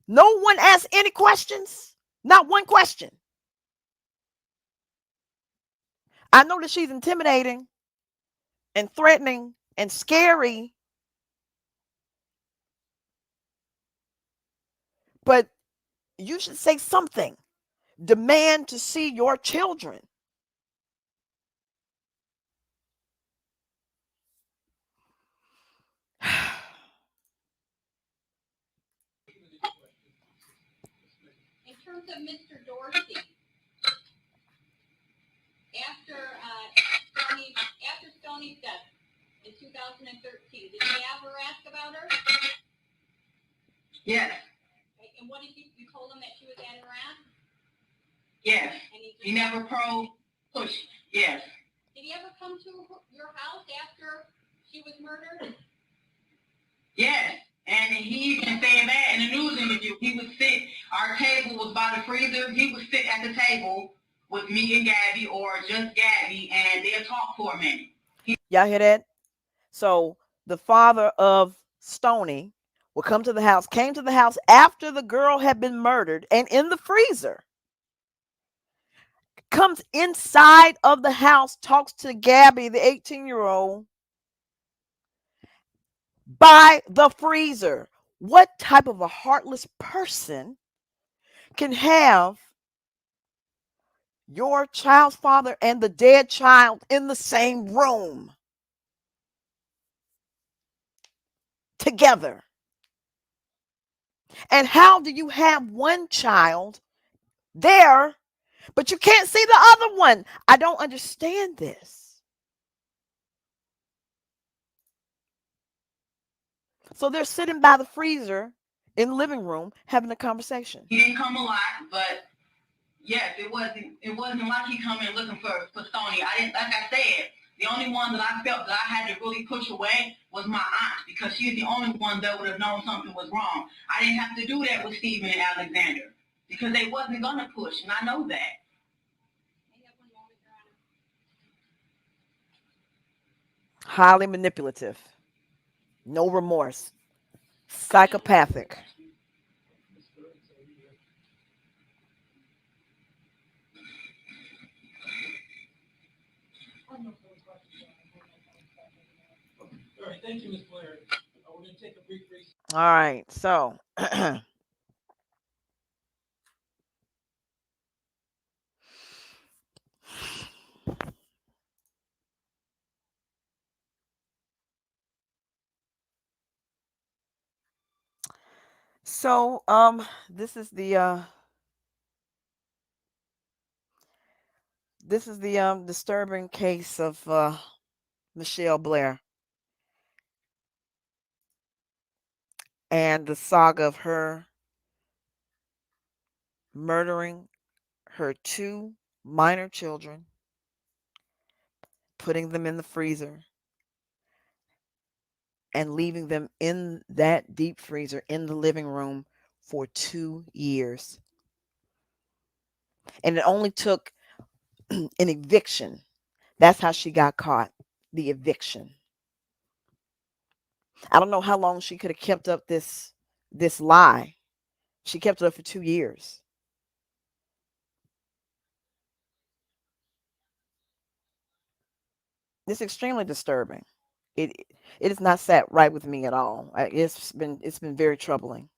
No one asked any questions. Not one question. I know that she's intimidating and threatening and scary, but you should say something. Demand to see your children. In terms of Mr. Dorsey, after Stoney's death in 2013, did you ever ask about her? Yes, Okay, and what did you told him that she was at Iran? yes. And He never pushed. Yes, did he ever come to your house after she was murdered? yes. And he even said that in the news interview. He would sit, our table was by the freezer. He would sit at the table with me and Gabby or just Gabby, and they'll talk for a minute. Y'all hear that? So the father of Stoney would come to the house, came to the house after the girl had been murdered and in the freezer. Comes inside of the house, talks to Gabby, the 18-year-old, by the freezer. What type of a heartless person can have your child's father and the dead child in the same room together? And how do you have one child there, but you can't see the other one? I don't understand this. So they're sitting by the freezer in the living room having a conversation. He didn't come a lot, but yes, it wasn't like he coming looking for Stoney. I didn't, like I said, the only one that I felt that I had to really push away was my aunt, because she's the only one that would have known something was wrong. I didn't have to do that with Stephen and Alexander because they wasn't gonna push, and I know that. Highly manipulative. No remorse. Psychopathic. All right, thank you, Ms. Blair. We're going to take a brief recess. All right. So so this is the disturbing case of Michelle Blair and the saga of her murdering her two minor children, putting them in the freezer, and leaving them in that deep freezer in the living room for 2 years. And it only took an eviction. That's how she got caught, the eviction. I don't know how long she could have kept up this lie. She kept it up for 2 years. It's extremely disturbing. It it has not sat right with me at all. It's been very troubling.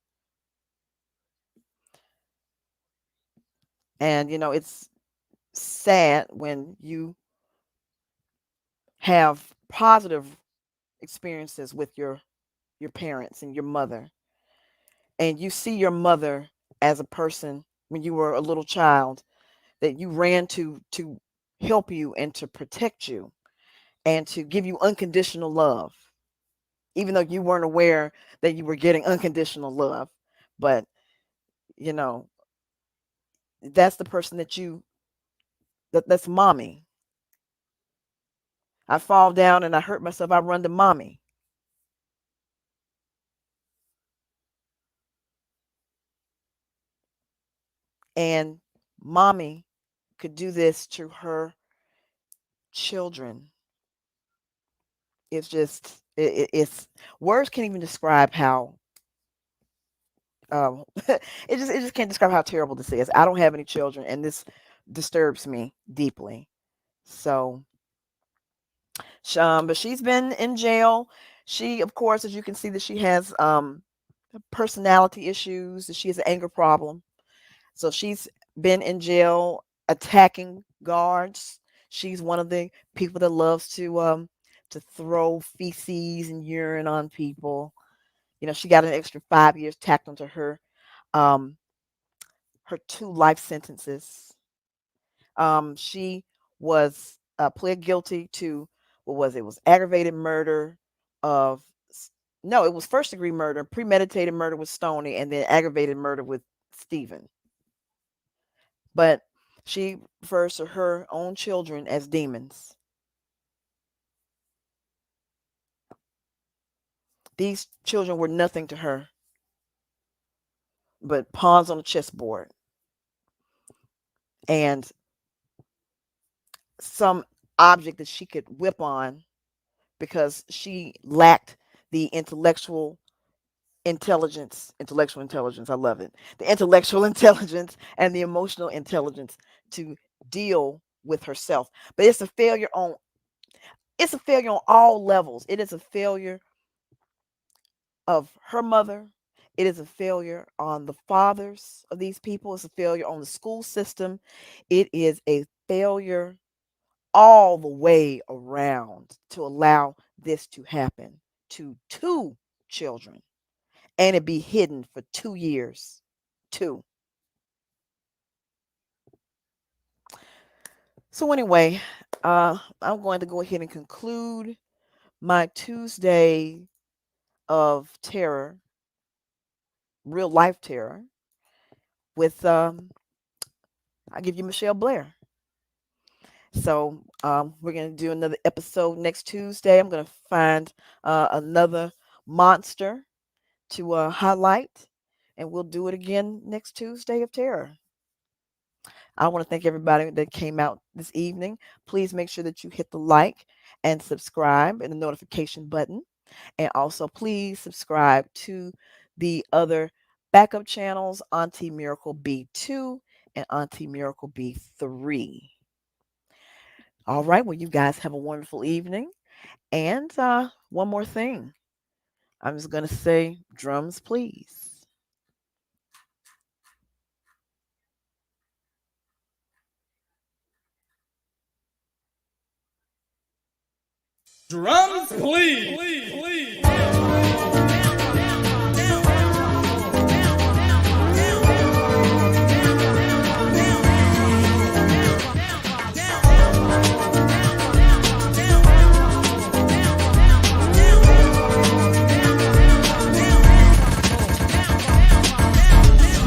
And it's sad when you have positive experiences with your parents and your mother, and you see your mother as a person when you were a little child that you ran to help you and to protect you and to give you unconditional love, even though you weren't aware that you were getting unconditional love. But you know that's the person that's mommy. I fall down and I hurt myself, I run to mommy. And mommy could do this to her children. It's just it's words can't even describe how it just can't describe how terrible this is. I don't have any children, and this disturbs me deeply. So But she's been in jail. She, of course, as you can see, that she has personality issues. That she has an anger problem. So she's been in jail attacking guards. She's one of the people that loves to throw feces and urine on people. She got an extra 5 years tacked onto um her 2 life sentences. She was pled guilty to, what was it? It was aggravated murder of no, it was first degree murder, premeditated murder with Stoney, and then aggravated murder with Stephen. But she refers to her own children as demons. These children were nothing to her but pawns on a chessboard and some object that she could whip on because she lacked the intellectual intelligence, I love it. The intellectual intelligence and the emotional intelligence to deal with herself. But it's a failure on all levels. It is a failure of her mother. It is a failure on the fathers of these people. It's a failure on the school system. It is a failure all the way around to allow this to happen to 2 children and it be hidden for 2 years. 2. So anyway, I'm going to go ahead and conclude my Tuesday of terror, real life terror, with I'll give you Michelle Blair. So we're going to do another episode next Tuesday. I'm going to find another monster to highlight, and we'll do it again next Tuesday of terror. I want to thank everybody that came out this evening. Please make sure that you hit the like and subscribe and the notification button. And also, please subscribe to the other backup channels, Auntie Miracle B2 and Auntie Miracle B3. All right. Well, you guys have a wonderful evening. And one more thing. I'm just going to say, drums, please. Drums, please.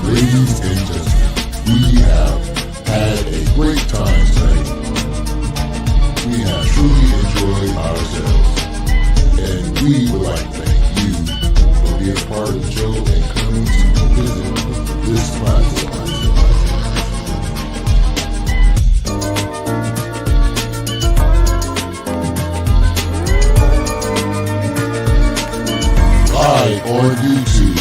Ladies and gentlemen, we have had a great time tonight. We have truly enjoyed ourselves, and we would like to thank you for being a part of the show and coming to visit this platform. Live on YouTube.